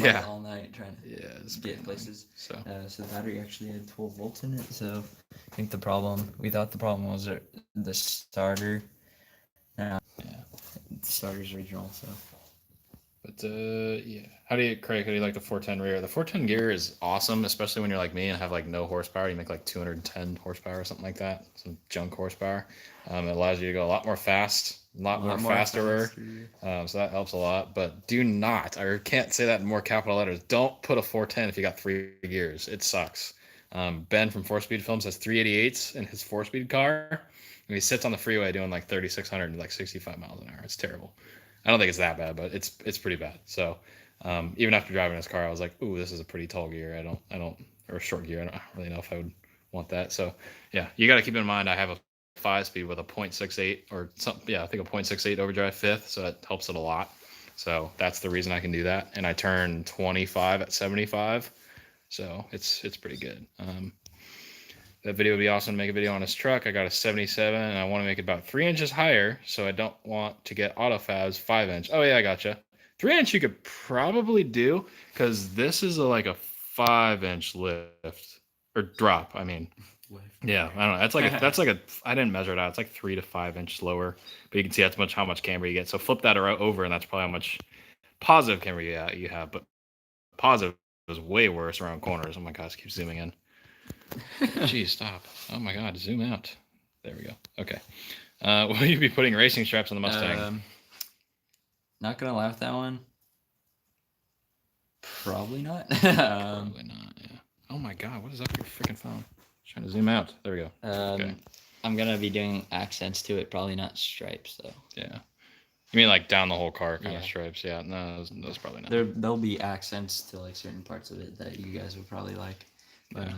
Yeah. All night trying to it's get places. So So the battery actually had 12 volts in it. So I think we thought the problem was the starter. yeah. The starter's original. So. But yeah, Craig? How do you like the 410 rear? The 410 gear is awesome, especially when you're like me and have like no horsepower. You make like 210 horsepower or something like that, some junk horsepower. It allows you to go a lot more fast, a lot more faster. So that helps a lot. But do not, I can't say that in more capital letters. Don't put a 410 if you got 3 gears. It sucks. Ben from 4Speed Films has 388s in his 4-speed car, and he sits on the freeway doing like 3,600 and like 65 miles an hour. It's terrible. I don't think it's that bad, but it's pretty bad. So even after driving this car, I was like, "Ooh, this is a pretty tall gear. I don't, or a short gear. I don't really know if I would want that." So yeah, you got to keep in mind I have a 5-speed with a 0.68 or something. Yeah, I think a 0.68 overdrive fifth, so that helps it a lot. So that's the reason I can do that. And I turn 25 at 75, so it's pretty good. That video would be awesome to make a video on his truck. I got a 77 and I want to make it about 3 inches higher, so I don't want to get AutoFab's 5-inch. Oh yeah, I gotcha. 3-inch you could probably do, because this is like a 5-inch lift or drop. I mean, yeah, I don't know. That's like a I didn't measure it out. It's like 3 to 5 inches lower, but you can see how much camber you get. So flip that over, and that's probably how much positive camber you have. But positive is way worse around corners. Oh my gosh, keep zooming in. Geez, stop. Oh my god, zoom out. There we go. Okay. Will you be putting racing straps on the Mustang? Not gonna laugh at that one. Probably not. Probably not, yeah. Oh my god, what is up with your freaking phone? Trying to zoom out. There we go. Okay. I'm gonna be doing accents to it, probably not stripes though. Yeah. You mean like down the whole car kind of stripes? Yeah, no, those probably not. There'll be accents to like certain parts of it that you guys would probably like. But,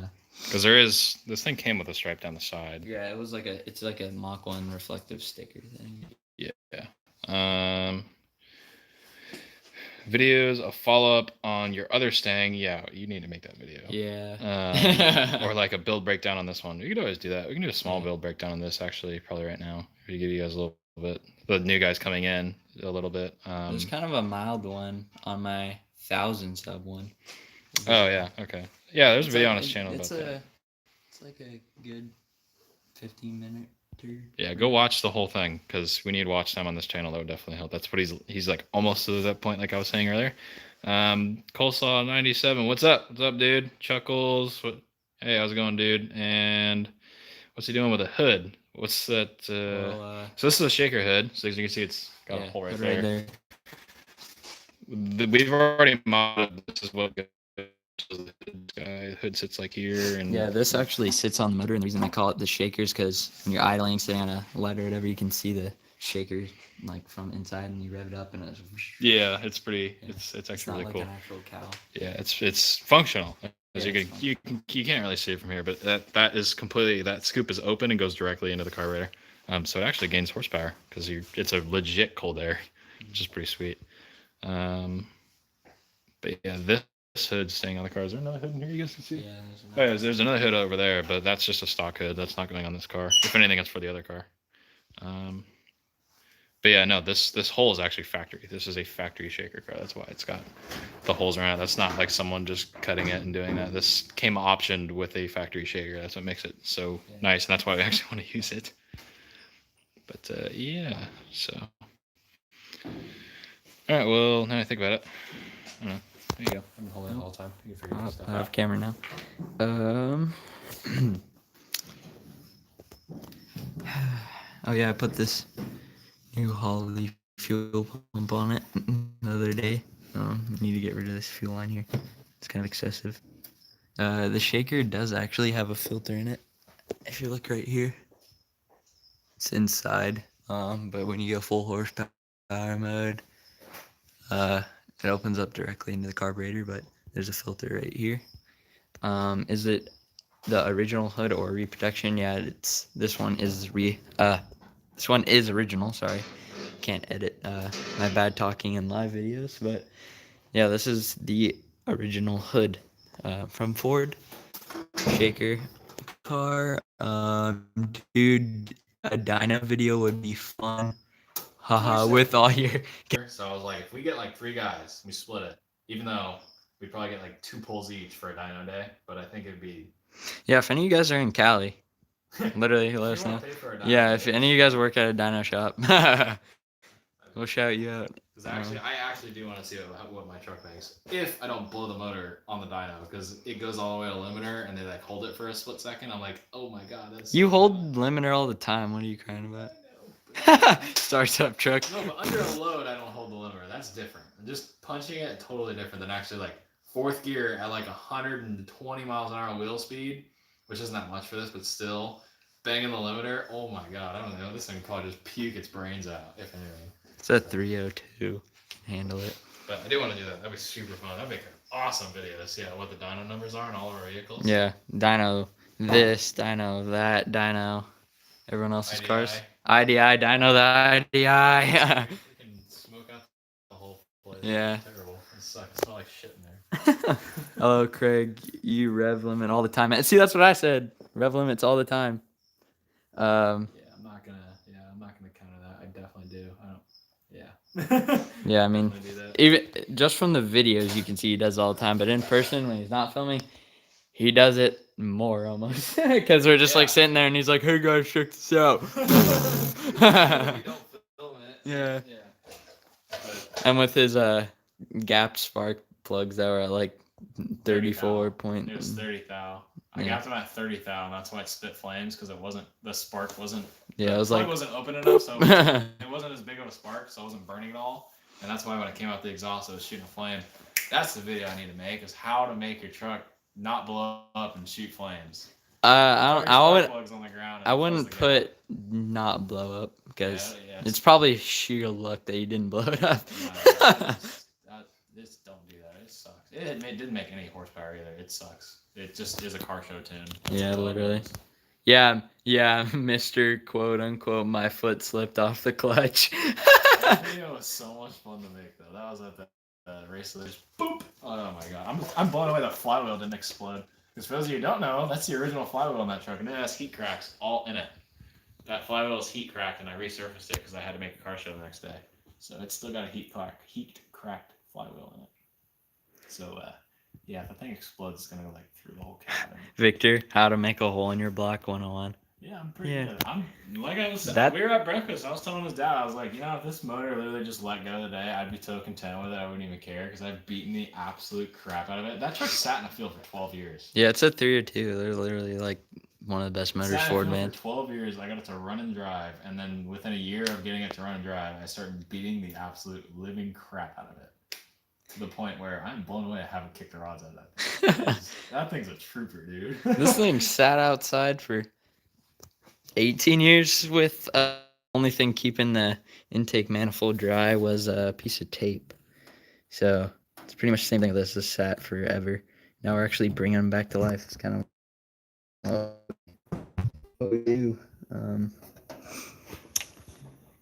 because this thing came with a stripe down the side. Yeah, it's like a Mach 1 reflective sticker thing. Yeah. Videos, a follow-up on your other Stang. Yeah, you need to make that video. Yeah. Or like a build breakdown on this one. We could always do that. We can do a small build breakdown on this actually, probably right now. We give you guys a little bit. The new guys coming in a little bit. There's kind of a mild one on my 1,000 sub one. Oh yeah, okay. Yeah, there's a video on his channel about that. It's like a good 15-minute. Yeah, go watch the whole thing, because we need watch time on this channel. That would definitely help. That's what he's like almost to that point, like I was saying earlier. Coleslaw 97, what's up? What's up, dude? Chuckles, hey, how's it going, dude? And what's he doing with a hood? What's that? So this is a shaker hood. So as you can see, it's got a hole right there. We've already modded. This is what the hood sits like here, and yeah, this actually sits on the motor, and the reason they call it the shakers, because when you're idling, sitting on a ladder or whatever, you can see the shaker like from inside, and you rev it up, and it's it's pretty. Yeah. It's actually really cool. An actual cow. Yeah, it's functional. As you can't really see it from here, but that is completely, that scoop is open and goes directly into the carburetor. So it actually gains horsepower because it's a legit cold air, which is pretty sweet. But yeah, this hood's staying on the car. Is there another hood in here you guys can see? Yeah, there's another hood over there, but that's just a stock hood. That's not going on this car. If anything, it's for the other car. But yeah, no, this hole is actually factory. This is a factory shaker car. That's why it's got the holes around it. That's not like someone just cutting it and doing that. This came optioned with a factory shaker. That's what makes it so nice, and that's why we actually want to use it. But yeah, so. All right, well, now I think about it. I don't know. There you go. I'm holding it all the time. You can figure this stuff out. I have camera now. Oh yeah, I put this new Holly fuel pump on it the other day. Need to get rid of this fuel line here. It's kind of excessive. The shaker does actually have a filter in it. If you look right here, it's inside. But when you go full horsepower mode, it opens up directly into the carburetor, but there's a filter right here. Is it the original hood or reproduction? Yeah, this one is original. Sorry, can't edit my bad talking in live videos, but yeah, this is the original hood from Ford shaker car. Dude, a dyno video would be fun. Haha, with all your. So I was like, if we get like 3 guys, we split it. Even though we'd probably get like 2 pulls each for a dyno day, but I think it'd be. Yeah, if any of you guys are in Cali, literally let us know. Yeah, if any of you guys work at a dyno shop, we'll shout you out. Because I actually do want to see what my truck makes. If I don't blow the motor on the dyno, because it goes all the way to limiter and they like hold it for a split second. I'm like, oh my god, that's. You hold limiter all the time. What are you crying about? Starts up truck. No, but under a load, I don't hold the limiter. That's different. Just punching it, totally different than actually like 4th gear at like 120 miles an hour wheel speed, which isn't that much for this, but still banging the limiter. Oh my god, I don't know. This thing would probably just puke its brains out, if anything. It's a 302. Can handle it. But I do want to do that. That'd be super fun. That'd make an awesome video to see what the dyno numbers are in all of our vehicles. Yeah, dyno this, dyno that, dyno everyone else's IDI. cars. IDI, dyno the IDI. We can smoke out the whole place. Yeah. It's terrible. It sucks. It smells like shit in there. Hello, Craig. You rev limit all the time. See, that's what I said. Rev limits all the time. I'm not gonna counter that. I definitely do. I don't. Yeah. Yeah, I mean, even just from the videos, you can see he does it all the time. But in person, when he's not filming, he does it more almost. Because we're just like sitting there, and he's like, "Hey guys, check this out." Yeah. And with his gapped spark plugs that were at like 34 point. It was 30 thou. I got them at 30 thou, and that's why it spit flames, because the spark wasn't. Yeah, it was like like. wasn't open enough, so it wasn't as big of a spark, so I wasn't burning it all, and that's why when it came out the exhaust, it was shooting a flame. That's the video I need to make, is how to make your truck not blow up and shoot flames. I wouldn't put not blow up, because it's probably sheer luck that you didn't blow it up. Just don't do that. It sucks. It didn't make any horsepower either. It sucks. It just is a car show tune. Yeah, literally. Yeah, Mr. quote unquote, my foot slipped off the clutch. That video was so much fun to make, though. That was at the race. Just boop. Oh my god, I'm blown away that flywheel didn't explode. Because for those of you who don't know, that's the original flywheel on that truck, and it has heat cracks all in it. That flywheel is heat cracked, and I resurfaced it because I had to make a car show the next day. So it's still got a heat cracked flywheel in it. So if the thing explodes, it's gonna go like through the whole cabin. Victor, how to make a hole in your block 101. Yeah, I'm pretty good. We were at breakfast. I was telling his dad, I was like, if this motor literally just let go today, I'd be so content with it. I wouldn't even care, because I've beaten the absolute crap out of it. That truck sat in the field for 12 years. Yeah, it's a 302. They're literally like one of the best motors Ford made. For 12 years, I got it to run and drive, and then within a year of getting it to run and drive, I started beating the absolute living crap out of it. To the point where I'm blown away I haven't kicked the rods out of that thing. That thing's a trooper, dude. This thing sat outside for 18 years with only thing keeping the intake manifold dry was a piece of tape. So it's pretty much the same thing with this. This sat forever. Now we're actually bringing them back to life. It's kind of what we do.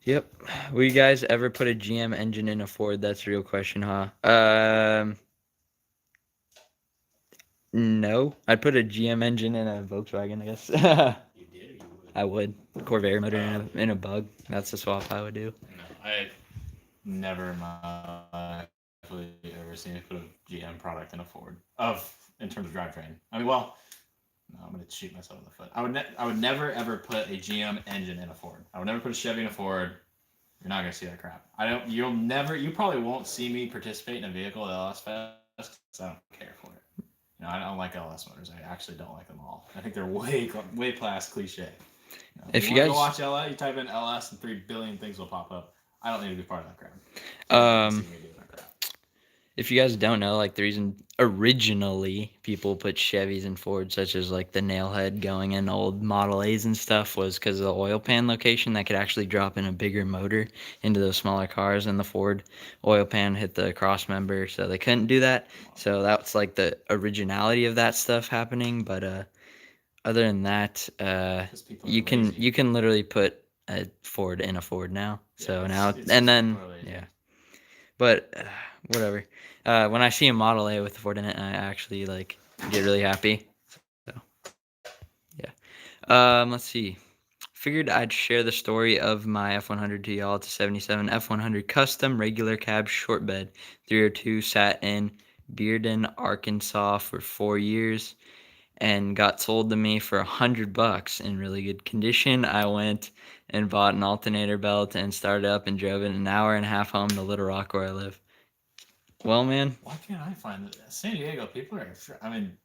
Yep. Will you guys ever put a GM engine in a Ford? That's a real question, huh? No. I'd put a GM engine in a Volkswagen, I guess. You did, or you would? I would. Corvair motor in a Bug. That's the swap I would do. No, I never in my life ever seen it put a GM product in a Ford. In terms of drivetrain. I mean, well, no, I'm gonna shoot myself in the foot. I would never ever put a GM engine in a Ford. I would never put a Chevy in a Ford. You're not gonna see that crap. You probably won't see me participate in a vehicle at LS Fest because I don't care for it. I don't like LS motors. I actually don't like them all. I think they're way past cliche. If you guys guys watch LS, you type in LS and 3 billion things will pop up. I don't need to be part of that crowd. If you guys don't know, like the reason originally people put Chevys in Fords, such as like the nailhead going in old Model A's and stuff, was because of the oil pan location that could actually drop in a bigger motor into those smaller cars, and the Ford oil pan hit the cross member, so they couldn't do that. So that's like the originality of that stuff happening. But other than that, you can literally put a Ford in a Ford now. So now and then but whatever. When I see a Model A with the Ford in it, I actually like get really happy. So yeah. Let's see. figured I'd share the story of my F100 to y'all. It's a 77 F100 custom regular cab short bed. 302 sat in Bearden, Arkansas for 4 years and got sold to me for $100 in really good condition. I went and bought an alternator belt and started up and drove it an hour and a half home to Little Rock where I live. Well, man. Why can't I find it? San Diego, people are, I mean,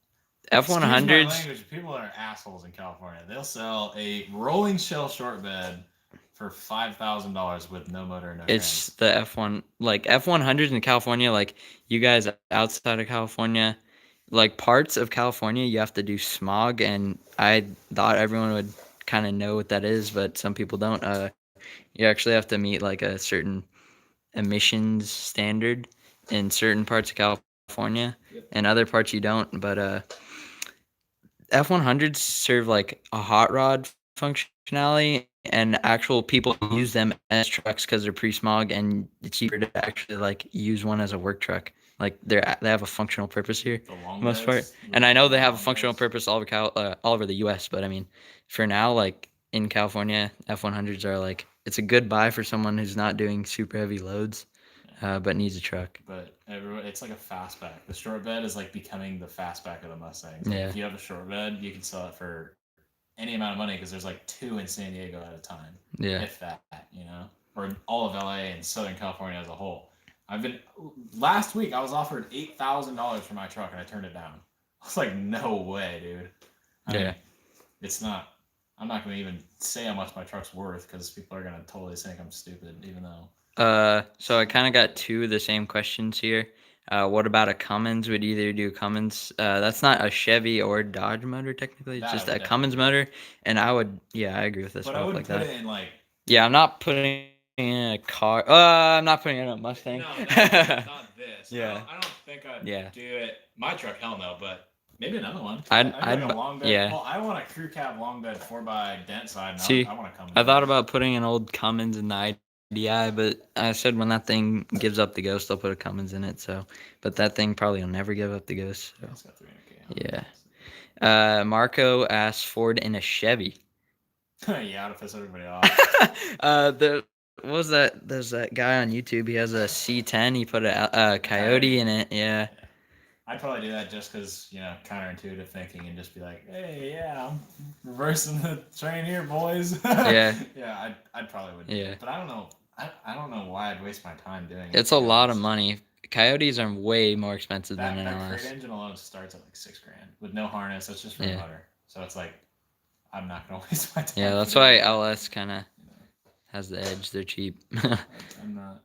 F100s. Excuse my language, people are assholes in California. They'll sell a rolling shell short bed for $5,000 with no motor, no It's trans. the F1, like F100s in California, like you guys outside of California, like parts of California, you have to do smog, and I thought everyone would kind of know what that is, but some people don't. You actually have to meet like a certain emissions standard in certain parts of California, and other parts you don't. But F100s serve like a hot rod functionality, and actual people use them as trucks because they're pre-smog, and it's cheaper to actually like use one as a work truck. Like they have a functional purpose here, The long most part. beds, And I know they have a long functional beds. purpose all over the U.S. But I mean, for now, like in California, F100s are like it's a good buy for someone who's not doing super heavy loads, but needs a truck. But it's like a fastback. The short bed is like becoming the fastback of the Mustangs. Like Yeah. if you have a short bed, you can sell it for any amount of money because there's like 2 in San Diego at a time. Yeah. If that, you know, or all of LA and Southern California as a whole. Last week I was offered $8,000 for my truck and I turned it down. I was like, no way, dude. I mean, it's not. I'm not going to even say how much my truck's worth because people are going to totally think I'm stupid, even though. So I kind of got two of the same questions here. What about a Cummins? Would either do Cummins? That's not a Chevy or Dodge motor technically. It's That I just would a definitely Cummins do. motor, and I agree with this But I swap wouldn't like put that. it in like. Yeah, I'm not putting it in a car. I'm not putting it in a Mustang. No, not this. Yeah. I don't think I'd Yeah. do it. My truck, hell no, but maybe another one. I'd like a long bed. yeah. Well, I want a crew cab long bed 4x dent side. And See, I want to come. I thought about putting an old Cummins in the IDI, but I said when that thing gives up the ghost, I'll put a Cummins in it. So, but that thing probably will never give up the ghost. So. It's got 300K. Yeah. Marco asked Ford in a Chevy. Yeah, to piss everybody off. What was that? There's that guy on YouTube. He has a C10. He put a Coyote in it. Yeah. I'd probably do that just because, counterintuitive thinking and just be like, hey, yeah, I'm reversing the train here, boys. Yeah. Yeah, I'd probably would. Yeah. But I don't know. I don't know why I'd waste my time doing it. It's a lot of money. Coyotes are way more expensive than an That LS. crate engine alone starts at like $6,000 with no harness. That's just for the motor. So it's like, I'm not gonna waste my time. Yeah, that's why LS kind of has the edge. They're cheap. I'm not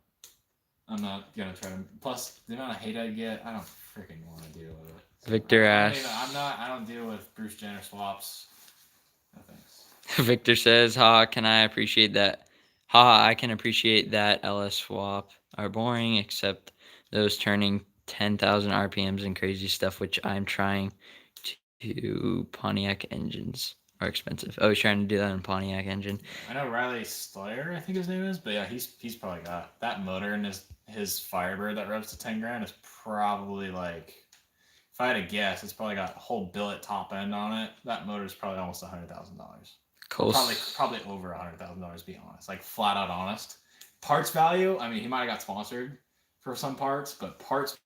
gonna try to. Plus, the amount of hate I get, I don't freaking want to deal with it. So Victor asks. asks. I don't deal with Bruce Jenner swaps. No thanks. Victor says, "Ha, can I appreciate that? Ha, I can appreciate that LS swap are boring, except those turning 10,000 RPMs and crazy stuff, which I'm trying to. Pontiac engines are expensive. Oh, he's trying to do that in Pontiac engine. I know Riley Stoyer, I think his name is, but yeah, he's probably got that motor in his Firebird that revs to $10,000 is probably like, if I had to guess, it's probably got a whole billet top end on it. That motor is probably almost $100,000. Cool. Probably over $100,000 to be honest. Like flat out honest. Parts value, I mean, he might have got sponsored for some parts, but parts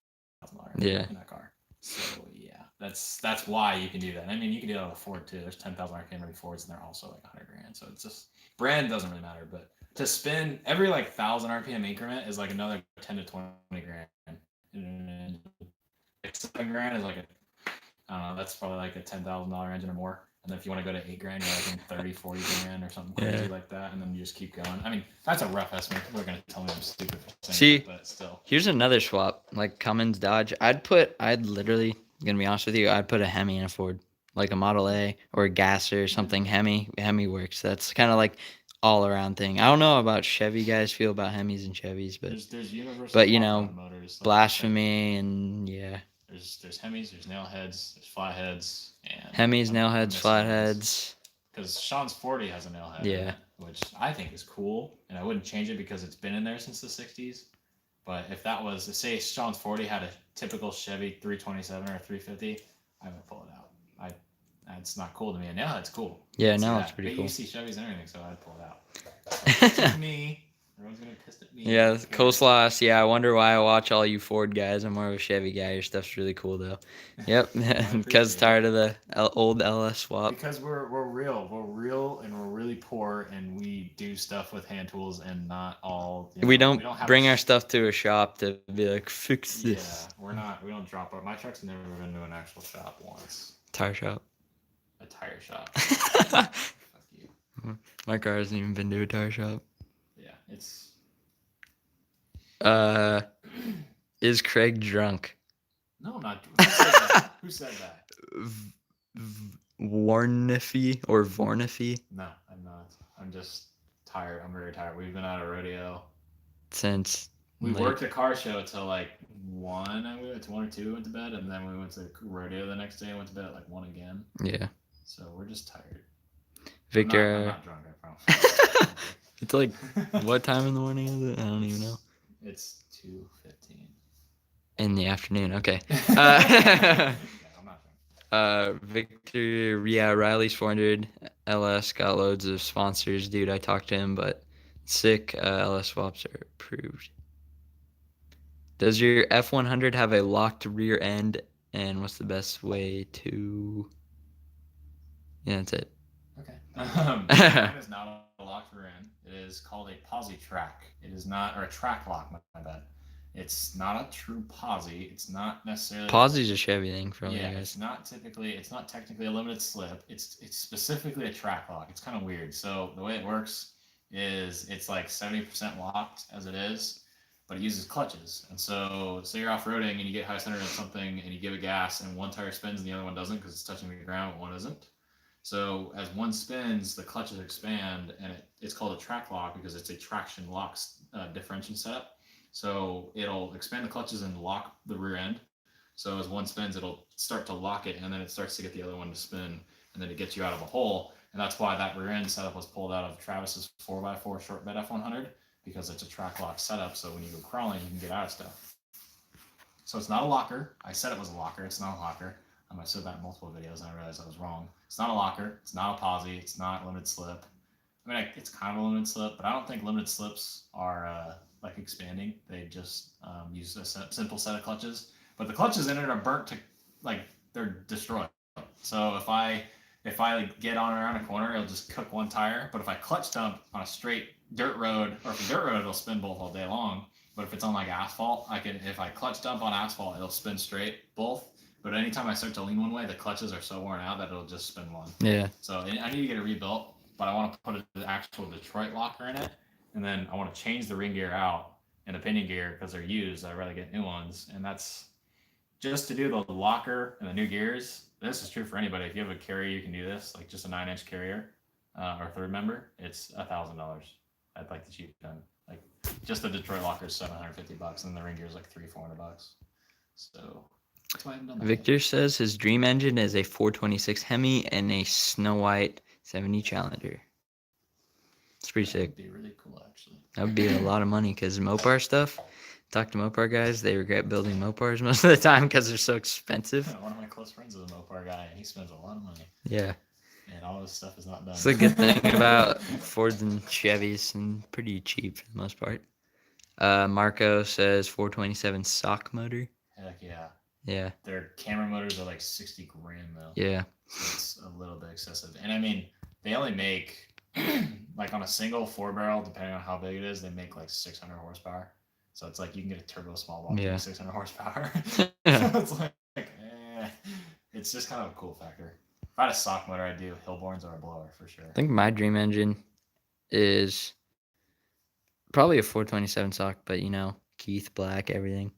yeah. in that car. So yeah, that's why you can do that. I mean, you can do that with a Ford too. There's 10,000 RPM ready Fords, and they're also like $100,000. So it's just brand doesn't really matter, but to spin every like 1,000 RPM increment is like another 10 to 20 grand. And like $7,000 is like I don't know. That's probably like a $10,000 engine or more. And then if you want to go to $8,000, you're like in 30, 40 grand or something crazy like that. And then you just keep going. I mean, that's a rough estimate. People are going to tell me I'm stupid for saying that, but still. Here's another swap, like Cummins Dodge. I'd literally, gonna be honest with you, I'd put a Hemi in a Ford, like a Model A or a Gasser or something. Hemi works. That's kind of like all around thing. I don't know about Chevy guys feel about Hemis and Chevys, but there's universal but motors, like blasphemy and yeah. There's Hemis, there's nailheads, there's flatheads, and Hemis, nailheads, flatheads. Because Sean's 40 has a nailhead, yeah, which I think is cool, and I wouldn't change it because it's been in there since the 60s. But if that was, say, Sean's 40 had a typical Chevy 327 or 350, I would pull it out. That's not cool to me. And now it's cool. Yeah, now it's pretty but cool. You see Chevys and everything, so I'd pull it out. So it's me. Everyone's gonna piss at me. Yeah, coleslaw. Yeah, I wonder why I watch all you Ford guys. I'm more of a Chevy guy. Your stuff's really cool though. Yep, because tired of the old LS swap. Because we're real, and we're really poor, and we do stuff with hand tools, and not all. We don't bring our stuff to a shop to be like, fix this. Yeah, we don't drop our. My truck's never been to an actual shop once. Tire shop. A tire shop. Fuck you. My car hasn't even been to a tire shop. Yeah, it's. Is Craig drunk? No, I'm not. Who said that? Who said that? Warnify or Vornify? No, I'm not. I'm just tired. I'm very tired. We've been at a rodeo since we worked a car show till like 1. And we went to 1 or 2. We went to bed, and then we went to rodeo the next day. And went to bed at like 1 again. Yeah. So we're just tired. Victor. I'm not drunk. I promise. It's like what time in the morning is it? I don't even know. It's 2:15. In the afternoon. Okay. Yeah, I'm not drunk. Victor, yeah, Riley's 400 LS got loads of sponsors, dude. I talked to him, but sick. LS swaps are approved. Does your F100 have a locked rear end? And what's the best way to? Yeah, that's it. Okay. Mine is not a locked rear end. It is called a posi track. It is not, or a track lock. My bad. It's not a true posi. It's not necessarily. Posi's a Chevy thing for all you guys. It's not technically a limited slip. It's specifically a track lock. It's kind of weird. So the way it works is it's like 70% locked as it is, but it uses clutches. And so say you're off-roading and you get high centered on something and you give it gas and one tire spins and the other one doesn't because it's touching the ground, but one isn't. So as one spins, the clutches expand, and it's called a track lock because it's a traction lock differential setup. So it'll expand the clutches and lock the rear end. So as one spins, it'll start to lock it, and then it starts to get the other one to spin, and then it gets you out of a hole. And that's why that rear end setup was pulled out of Travis's 4x4 short bed F100, because it's a track lock setup. So when you go crawling, you can get out of stuff. So it's not a locker. I said it was a locker. It's not a locker. I said that in multiple videos, and I realized I was wrong. It's not a locker. It's not a posi. It's not limited slip. I mean, it's kind of a limited slip, but I don't think limited slips are like expanding. They just use a simple set of clutches. But the clutches in it are burnt to, like, they're destroyed. So if I get on around a corner, it'll just cook one tire. But if I clutch dump on a straight dirt road, or if a dirt road, it'll spin both all day long. But if it's on like asphalt, if I clutch dump on asphalt, it'll spin straight both. But anytime I start to lean one way, the clutches are so worn out that it'll just spin one. Yeah. So I need to get it rebuilt, but I want to put an actual Detroit locker in it, and then I want to change the ring gear out and the pinion gear because they're used. I'd rather get new ones, and that's just to do the locker and the new gears. This is true for anybody. If you have a carrier, you can do this, like just a 9-inch carrier or third member. It's $1,000. I'd like the cheap done. Like just the Detroit locker is $750, and the ring gear is like $300-400. So. Victor says his dream engine is a 426 Hemi and a Snow White 70 Challenger. It's pretty sick. That would be really cool, actually. That would be a lot of money because Mopar stuff. Talk to Mopar guys, they regret building Mopars most of the time because they're so expensive. Yeah, one of my close friends is a Mopar guy, and he spends a lot of money. Yeah. And all this stuff is not done. It's a good thing about Fords and Chevys, and pretty cheap for the most part. Marco says 427 sock motor. Heck yeah. Yeah. Their camera motors are like $60,000 though. Yeah. So it's a little bit excessive. And I mean, they only make like on a single 4-barrel, depending on how big it is, they make like 600 horsepower. So it's like you can get a turbo small block with 600 horsepower. So it's like it's just kind of a cool factor. If I had a sock motor, I'd do Hillborns or a blower for sure. I think my dream engine is probably a 427 sock, but Keith Black, everything.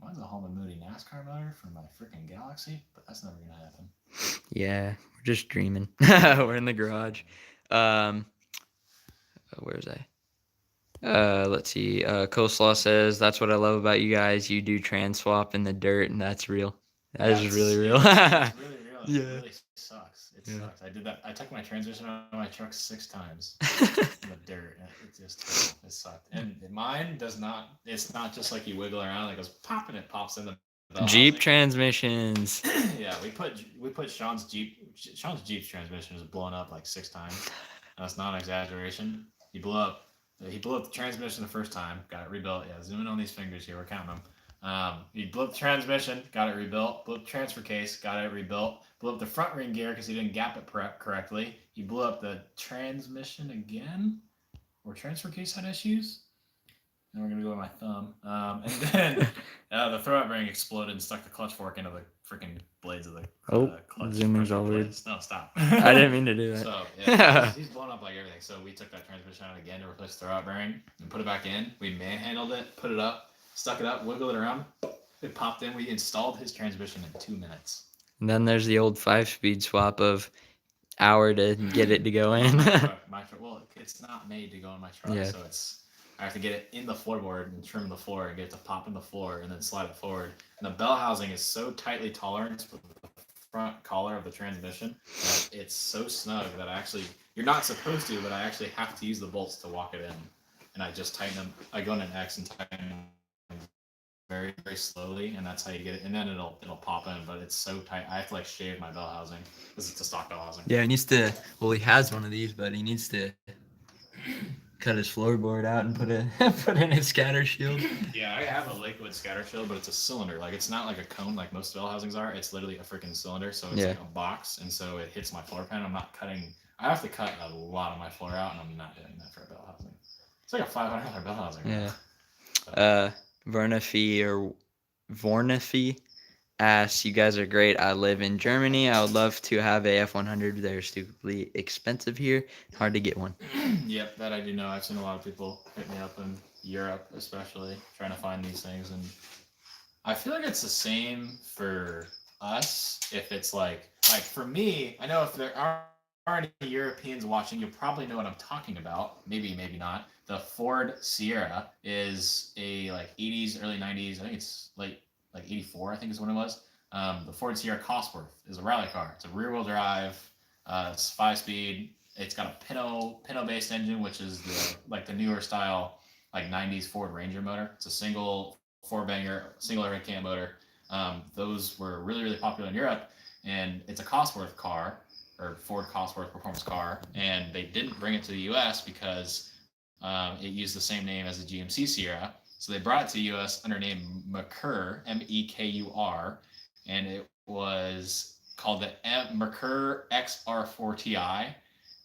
Mine's a Honda Moody NASCAR motor from my freaking Galaxy, but that's never gonna happen. Yeah, we're just dreaming. We're in the garage. Where's I? Let's see. Coleslaw says that's what I love about you guys. You do trans swap in the dirt, and that's real. That's really real. It's really real. It really sucks. It sucks. I did that. I took my transmission out of my truck 6 times in the dirt. It sucked. And mine does not. It's not just like you wiggle around. It goes pop and it pops in the Jeep transmissions. Yeah, we put Sean's Jeep Sean's Jeep's transmission is blown up like 6 times. That's not an exaggeration. He blew up the transmission the first time, got it rebuilt. Yeah, zoom in on these fingers here. We're counting them. He blew up the transmission, got it rebuilt. Blew up the transfer case, got it rebuilt. Blew up the front ring gear because he didn't gap it correctly. He blew up the transmission again, or transfer case had issues. And we're gonna go with my thumb. And then the throwout ring exploded and stuck the clutch fork into the freaking blades of the clutch. Zooming's all weird. No, stop. I didn't mean to do that. So yeah, he's blown up like everything. So we took that transmission out again to replace the throwout bearing and put it back in. We manhandled it, put it up, stuck it up, wiggled it around. It popped in. We installed his transmission in 2 minutes. And then there's the old 5-speed swap of hour to get it to go in. my truck. Well, it's not made to go in my truck, Yeah. so I have to get it in the floorboard and trim the floor and get it to pop in the floor and then slide it forward. And the bell housing is so tightly tolerant with the front collar of the transmission that it's so snug that you're not supposed to, but I actually have to use the bolts to walk it in. And I just tighten them. I go in an X and tighten them very, very slowly, and that's how you get it. And then it'll pop in, but it's so tight. I have to shave my bell housing because it's a stock bell housing. Yeah, he needs to. Well, he has one of these, but he needs to cut his floorboard out and put in his scatter shield. Yeah, I have a liquid scatter shield, but it's a cylinder. It's not like a cone like most bell housings are. It's literally a freaking cylinder, so it's like a box, and so it hits my floor pan. I'm not cutting. I have to cut a lot of my floor out, and I'm not doing that for a bell housing. It's like a $500 bell housing. Yeah. So. Vornify asks, you guys are great. I live in Germany. I would love to have a F100. They're stupidly expensive here. Hard to get one. Yep, that I do know. I've seen a lot of people hit me up in Europe, especially, trying to find these things. And I feel like it's the same for us. If it's like for me, I know if there are any Europeans watching, you'll probably know what I'm talking about. Maybe, maybe not. The Ford Sierra is a 80s, early 90s. I think it's like 84, I think is when it was. The Ford Sierra Cosworth is a rally car. It's a rear-wheel drive. It's 5-speed. It's got a pinto-based engine, which is the newer style 90s Ford Ranger motor. It's a single 4-banger, single overhead cam motor. Those were really, really popular in Europe, and it's a Cosworth car, or Ford Cosworth performance car, and they didn't bring it to the U.S. because it used the same name as the GMC Sierra. So they brought it to the U.S. under name Mecur, M-E-K-U-R, and it was called the Mecur XR4Ti,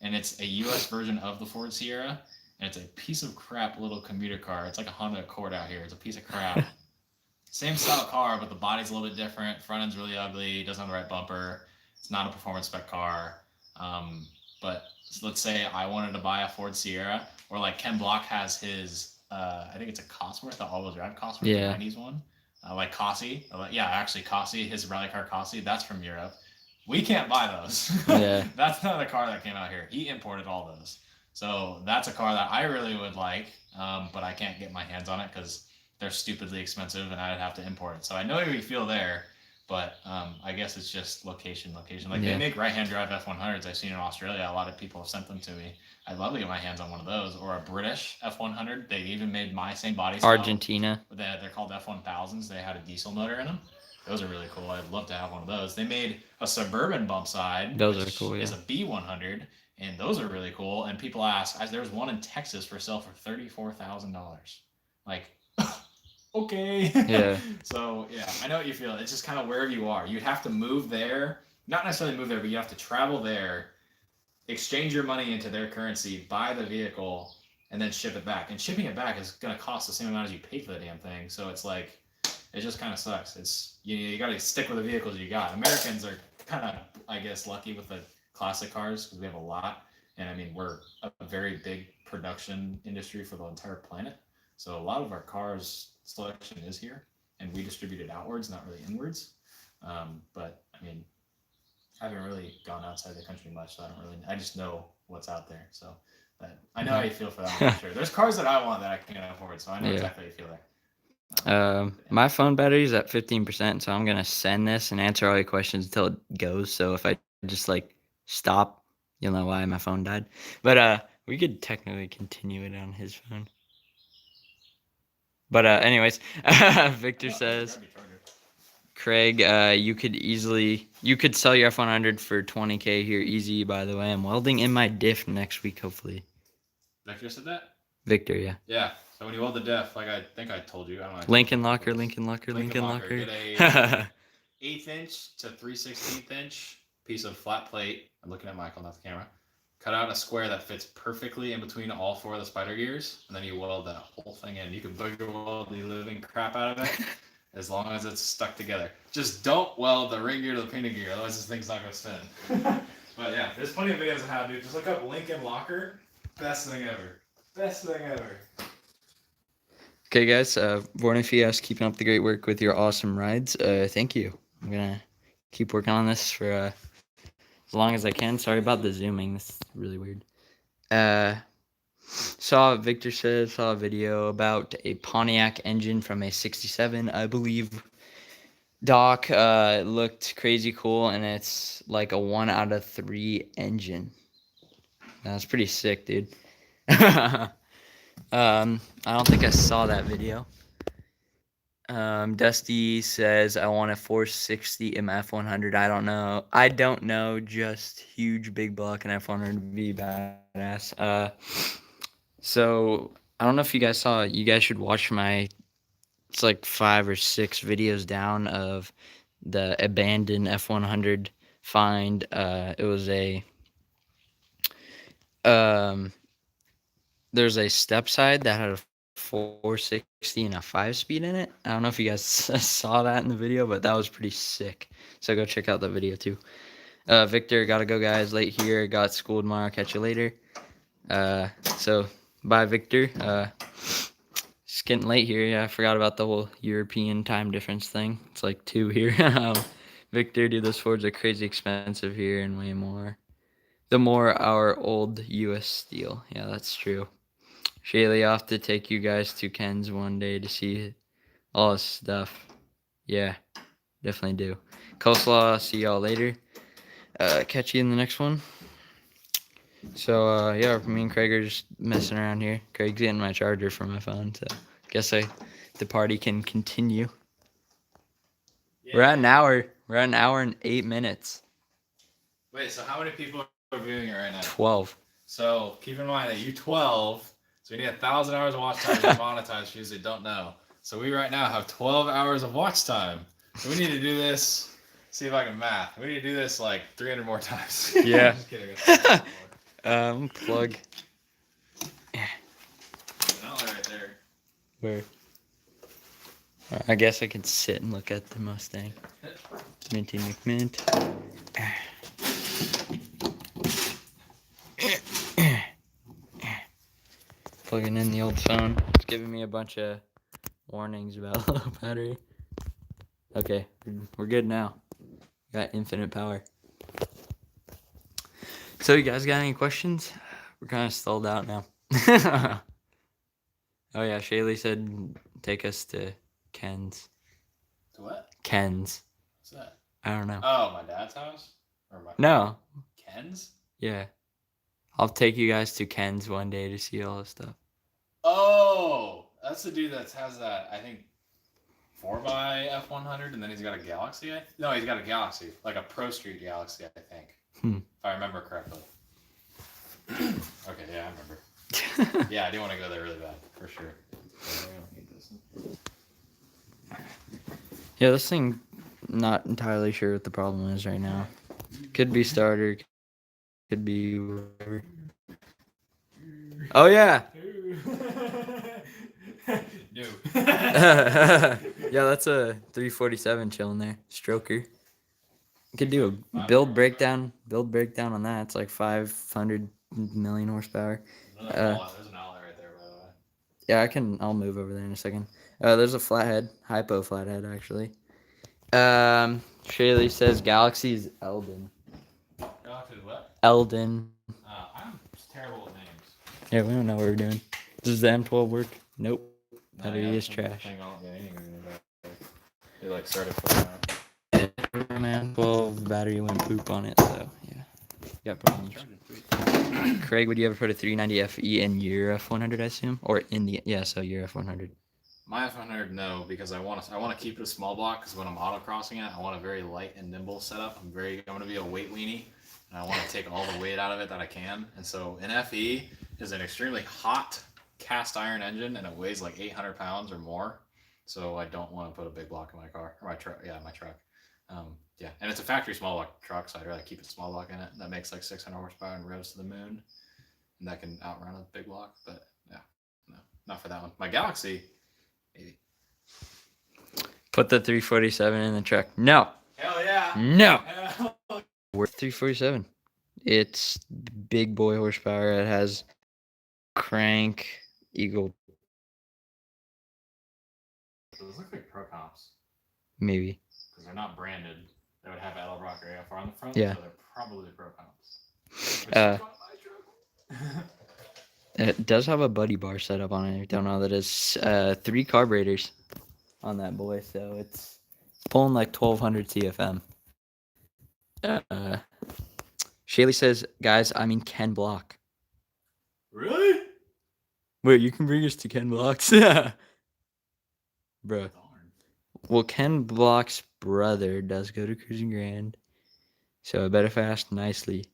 and it's a U.S. version of the Ford Sierra, and it's a piece of crap little commuter car. It's like a Honda Accord out here. It's a piece of crap. Same style car, but the body's a little bit different. Front end's really ugly. Doesn't have the right bumper. It's not a performance spec car. But let's say I wanted to buy a Ford Sierra, or Ken Block has his, I think it's a Cosworth, the all-wheel drive Cosworth, the 90s one. Cossie. Actually Cossie, his rally car Cossie, that's from Europe. We can't buy those. Yeah. That's not the car that came out here. He imported all those. So that's a car that I really would like, but I can't get my hands on it because they're stupidly expensive and I'd have to import it. So I know you feel there, but I guess it's just location. They make right-hand drive F100s. I've seen in Australia. A lot of people have sent them to me. I'd love to get my hands on one of those, or a British F100. They even made my same body style. Argentina. They're called F1000s. They had a diesel motor in them. Those are really cool. I'd love to have one of those. They made a Suburban bump side. Those are cool, yeah. Is a B100, and those are really cool. And people ask, there was one in Texas for sale for $34,000. Okay. Yeah. So, yeah, I know what you feel. It's just kind of wherever you are. You'd have to move there. Not necessarily move there, but you have to travel there, exchange your money into their currency, buy the vehicle, and then ship it back. And shipping it back is going to cost the same amount as you paid for the damn thing. So it's it just kind of sucks. It's you got to stick with the vehicles you got. Americans are kind of, I guess, lucky with the classic cars because we have a lot. And I mean, we're a very big production industry for the entire planet. So a lot of our cars selection is here, and we distribute it outwards, not really inwards. But I mean, I haven't really gone outside the country much, so I just know what's out there. So I know how you feel for that one, for sure. There's cars that I want that I can't afford, so I know exactly how you feel there. My phone battery is at 15%, so I'm gonna send this and answer all your questions until it goes. So if I just stop, you'll know why my phone died. But we could technically continue it on his phone. But anyways, Victor says, Craig, you could sell your F100 for 20K here easy. By the way, I'm welding in my diff next week, hopefully. Victor said that. Victor, yeah. Yeah. So when you weld the diff, like I think I told you, I don't know. Lincoln Locker, Lincoln Locker. Get a 1/8 inch to 3/16 inch piece of flat plate. I'm looking at Michael, not the camera. Cut out a square that fits perfectly in between all 4 of the spider gears, and then you weld that whole thing in. You can booger weld the living crap out of it as long as it's stuck together. Just don't weld the ring gear to the pinion gear, otherwise this thing's not going to spin. But yeah, there's plenty of videos on how to do it. Just look up Lincoln Locker. Best thing ever. Best thing ever. Okay, guys. Born Fias, keeping up the great work with your awesome rides. Thank you. I'm gonna keep working on this for as long as I can. Sorry about the zooming. This is really weird. Victor says saw a video about a Pontiac engine from a '67, I believe. Doc, looked crazy cool, and it's like a 1 out of 3 engine. That's pretty sick, dude. I don't think I saw that video. Dusty says, I want a 460 in my F100. I don't know. Just huge big block and F100 would be badass. So I don't know if you guys saw. You guys should watch it's like 5 or 6 videos down of the abandoned F100 find. It was there's a step side that had a 460 and a 5-speed in it. I don't know if you guys saw that in the video, but that was pretty sick. So go check out the video too. Victor, gotta go, guys. Late here. Got school tomorrow. Catch you later. So bye, Victor. It's getting late here. Yeah, I forgot about the whole European time difference thing. It's like 2 here. Victor, dude, those Fords are crazy expensive here and way more. The more our old U.S. steel. Yeah, that's true. Shaylee, I'll have to take you guys to Ken's one day to see all his stuff. Yeah, definitely do. Coleslaw, see y'all later. Catch you in the next one. So, yeah, me and Craig are just messing around here. Craig's getting my charger for my phone, so guess the party can continue. Yeah. We're at an hour. We're at an hour and 8 minutes. Wait, so how many people are viewing it right now? 12. So keep in mind that you 12. So we need 1,000 hours of watch time to monetize for you that don't know. So we right now have 12 hours of watch time. So we need to do this. See if I can math. We need to do this like 300 more times. Yeah. Just kidding. Plug. Right there. Where? I guess I can sit and look at the Mustang. Minty McMint. Plugging in the old phone. It's giving me a bunch of warnings about low battery. Okay, we're good now. Got infinite power. So you guys got any questions? We're kind of stalled out now. Oh yeah, Shaylee said take us to Ken's. To what? Ken's. What's that? I don't know. Oh, my dad's house? No. Ken's? Yeah. I'll take you guys to Ken's one day to see all this stuff. Oh, that's the dude that has that, I think, 4x F100, and then he's got a Galaxy? No, he's got a Galaxy. Like a Pro Street Galaxy, I think. If I remember correctly. Okay, yeah, I remember. Yeah, I do want to go there really bad, for sure. Yeah, this thing, not entirely sure what the problem is right now. Could be starter, could be whatever. Oh yeah. No. Yeah, that's a 347 chilling there. Stroker. Could do a build breakdown on that. It's like 500 million horsepower. There's an outlet right there, by the way. Yeah, I'll move over there in a second. There's a flathead, hypo flathead actually. Shaylee says Galaxy is Eldon. Galaxy is what? Eldon. I'm terrible with names. Yeah, we don't know what we're doing. Does the M12 work? Nope. Battery is trash. They like started putting out. Man, 12 battery went poop on it, so yeah. Got problems. Craig, would you ever put a 390 FE in your F100, I assume? Or in the, yeah, so your F100. My F100, no, because I want to keep it a small block because when I'm autocrossing it, I want a very light and nimble setup. I'm going to be a weight weenie, and I want to take all the weight out of it that I can. And so an FE is an extremely hot cast iron engine, and it weighs like 800 pounds or more. So I don't want to put a big block in my car or my truck. Yeah, my truck. Yeah, and it's a factory small block truck, so I'd rather keep a small block in it. That makes like 600 horsepower and revs to the moon, and that can outrun a big block. But yeah, no, not for that one. My Galaxy. Maybe. Put the 347 in the truck. No. Hell yeah. No. Hell. Worth 347. It's big boy horsepower. It has crank, Eagle. Those look like Pro Comps. Maybe. Because they're not branded. They would have Edelbrock or AFR on the front. Yeah. So they're probably Pro Comps. It does have a buddy bar set up on it. I don't know that it's 3 carburetors on that boy, so it's pulling like 1200 CFM. Shaylee says, guys, I mean Ken Block. Really? Wait, you can bring us to Ken Block's? Bro. Darn. Well, Ken Block's brother does go to Cruising Grand, so I better fast nicely.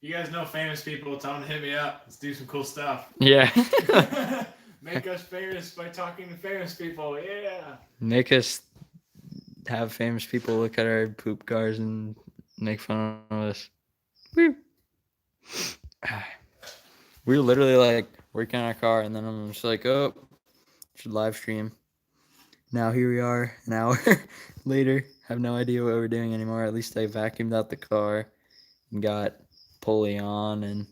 You guys know famous people, tell them to hit me up. Let's do some cool stuff. Yeah. Make us famous by talking to famous people. Yeah. Make us have famous people look at our poop cars and make fun of us. Woo. We were literally like working on our car, and then I'm just like, oh, should live stream. Now here we are, an hour later. Have no idea what we're doing anymore. At least I vacuumed out the car and got pulley on and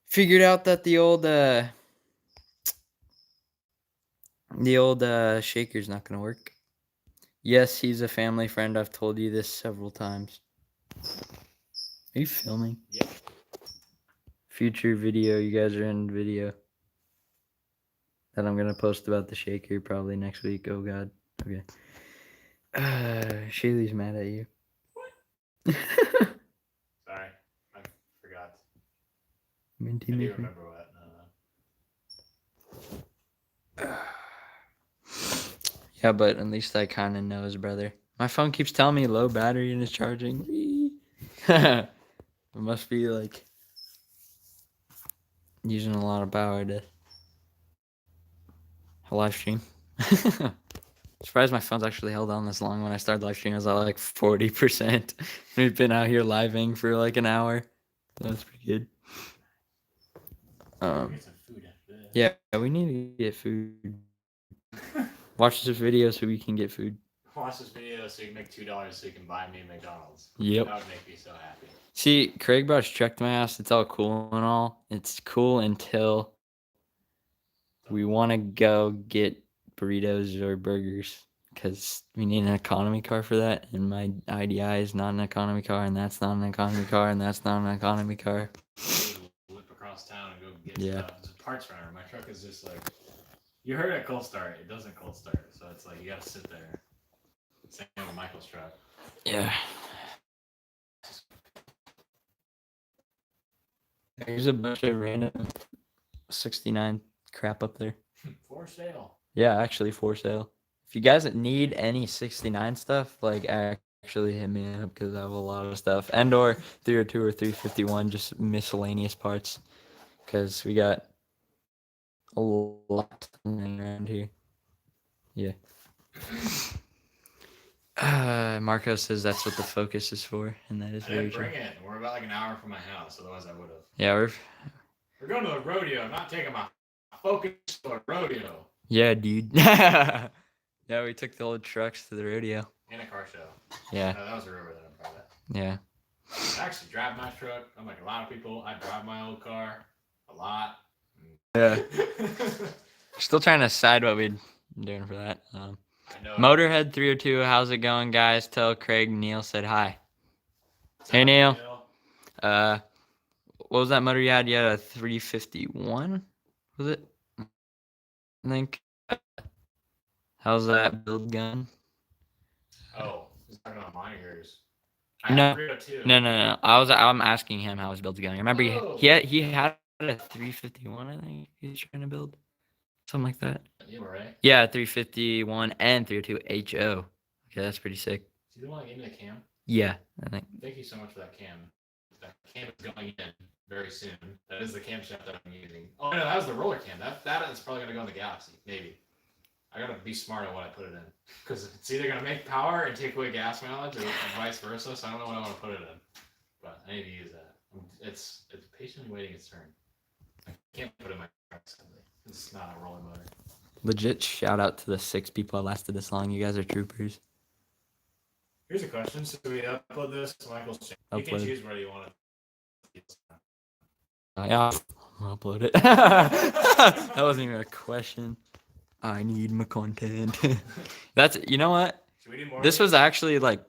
figured out that the old shaker's not gonna work. Yes, he's a family friend. I've told you this several times. Are you filming? Yep. Future video. You guys are in video that I'm gonna post about the shaker probably next week. Oh God. Okay. Shaylee's mad at you. Sorry, I forgot. Minty I do maker. remember what. Yeah, but at least I kind of know his brother. My phone keeps telling me low battery and is charging. It must be like using a lot of power to live stream. Surprised my phone's actually held on this long. When I started live streaming, I was at like 40%. We've been out here living for like an hour. That's pretty good. Get some food after this. Yeah, we need to get food. Watch this video so we can get food. Watch this video so you can make $2 so you can buy me McDonald's. Yep. That would make me so happy. See, Craig brought his truck to my house. It's all cool and all. It's cool until we want to go get burritos or burgers because we need an economy car for that. And my IDI is not an economy car, and that's not an economy car, and that's not an economy car. Whip across town and go get Yeah. stuff. It's a parts runner. My truck is just like, you heard it cold start. It doesn't cold start. So it's like, you got to sit there. Same with Michael's truck. Yeah. There's a bunch of random 69 crap up there. For sale. Yeah, actually for sale. If you guys need any 69 stuff, like actually hit me up because I have a lot of stuff. And or 302 or 351, just miscellaneous parts. Because we got a lot around here. Yeah. Marco says that's what the Focus is for, and that is I very didn't true. bring it. We're about like an hour from my house. Otherwise, I would have. Yeah, We're going to the rodeo. I'm not taking my Focus to a rodeo. yeah, dude. Yeah, we took the old trucks to the rodeo. And a car show. Yeah, That was a river that I'm proud of. yeah. I actually drive my truck. I'm like a lot of people. I drive my old car a lot. Yeah. Still trying to decide what we're doing for that. I know. Motorhead 302, how's it going, guys? Tell Craig Neil said hi. Hey, Neil. What was that motor you had? You had a 351, was it? I think. How's that build gun? Oh, he's talking about mine or yours? No. 302. No. I'm asking him how his build's going. I remember Oh. he had a 351, I think he was trying to build. Something like that. you were right. Yeah, 351 and 302 HO. Okay, that's pretty sick. Is he the one that gave me the cam? Yeah, I think. Thank you so much for that cam. That cam is going in very soon. That is the camshaft that I'm using. Oh no, that was the roller cam. That is probably gonna go in the Galaxy, maybe. I gotta be smart on what I put it in, because it's either gonna make power and take away gas mileage, or vice versa. So I don't know what I want to put it in, but I need to use that. It's patiently waiting its turn. I can't put it in my truck sadly. It's not a roller motor. Legit shout out to the 6 people that lasted this long. You guys are troopers. Here's a question: should we upload this to Michael's channel? You can choose where you want it. Yeah, I'll upload it. That wasn't even a question. I need my content. That's, you know what? Should we do more? This was actually like,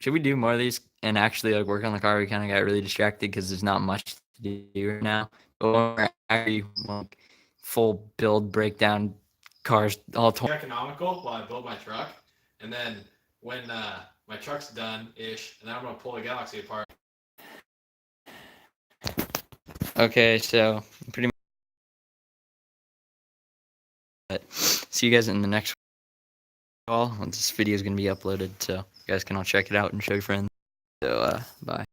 should we do more of these and actually like work on the car? We kind of got really distracted because there's not much to do right now. But when we're actually like full build breakdown cars, all economical while I build my truck, and then when my truck's done-ish, and then I'm gonna pull the Galaxy apart. Okay, so pretty much. See you guys in the next call. This video is gonna be uploaded, so you guys can all check it out and show your friends. So, bye.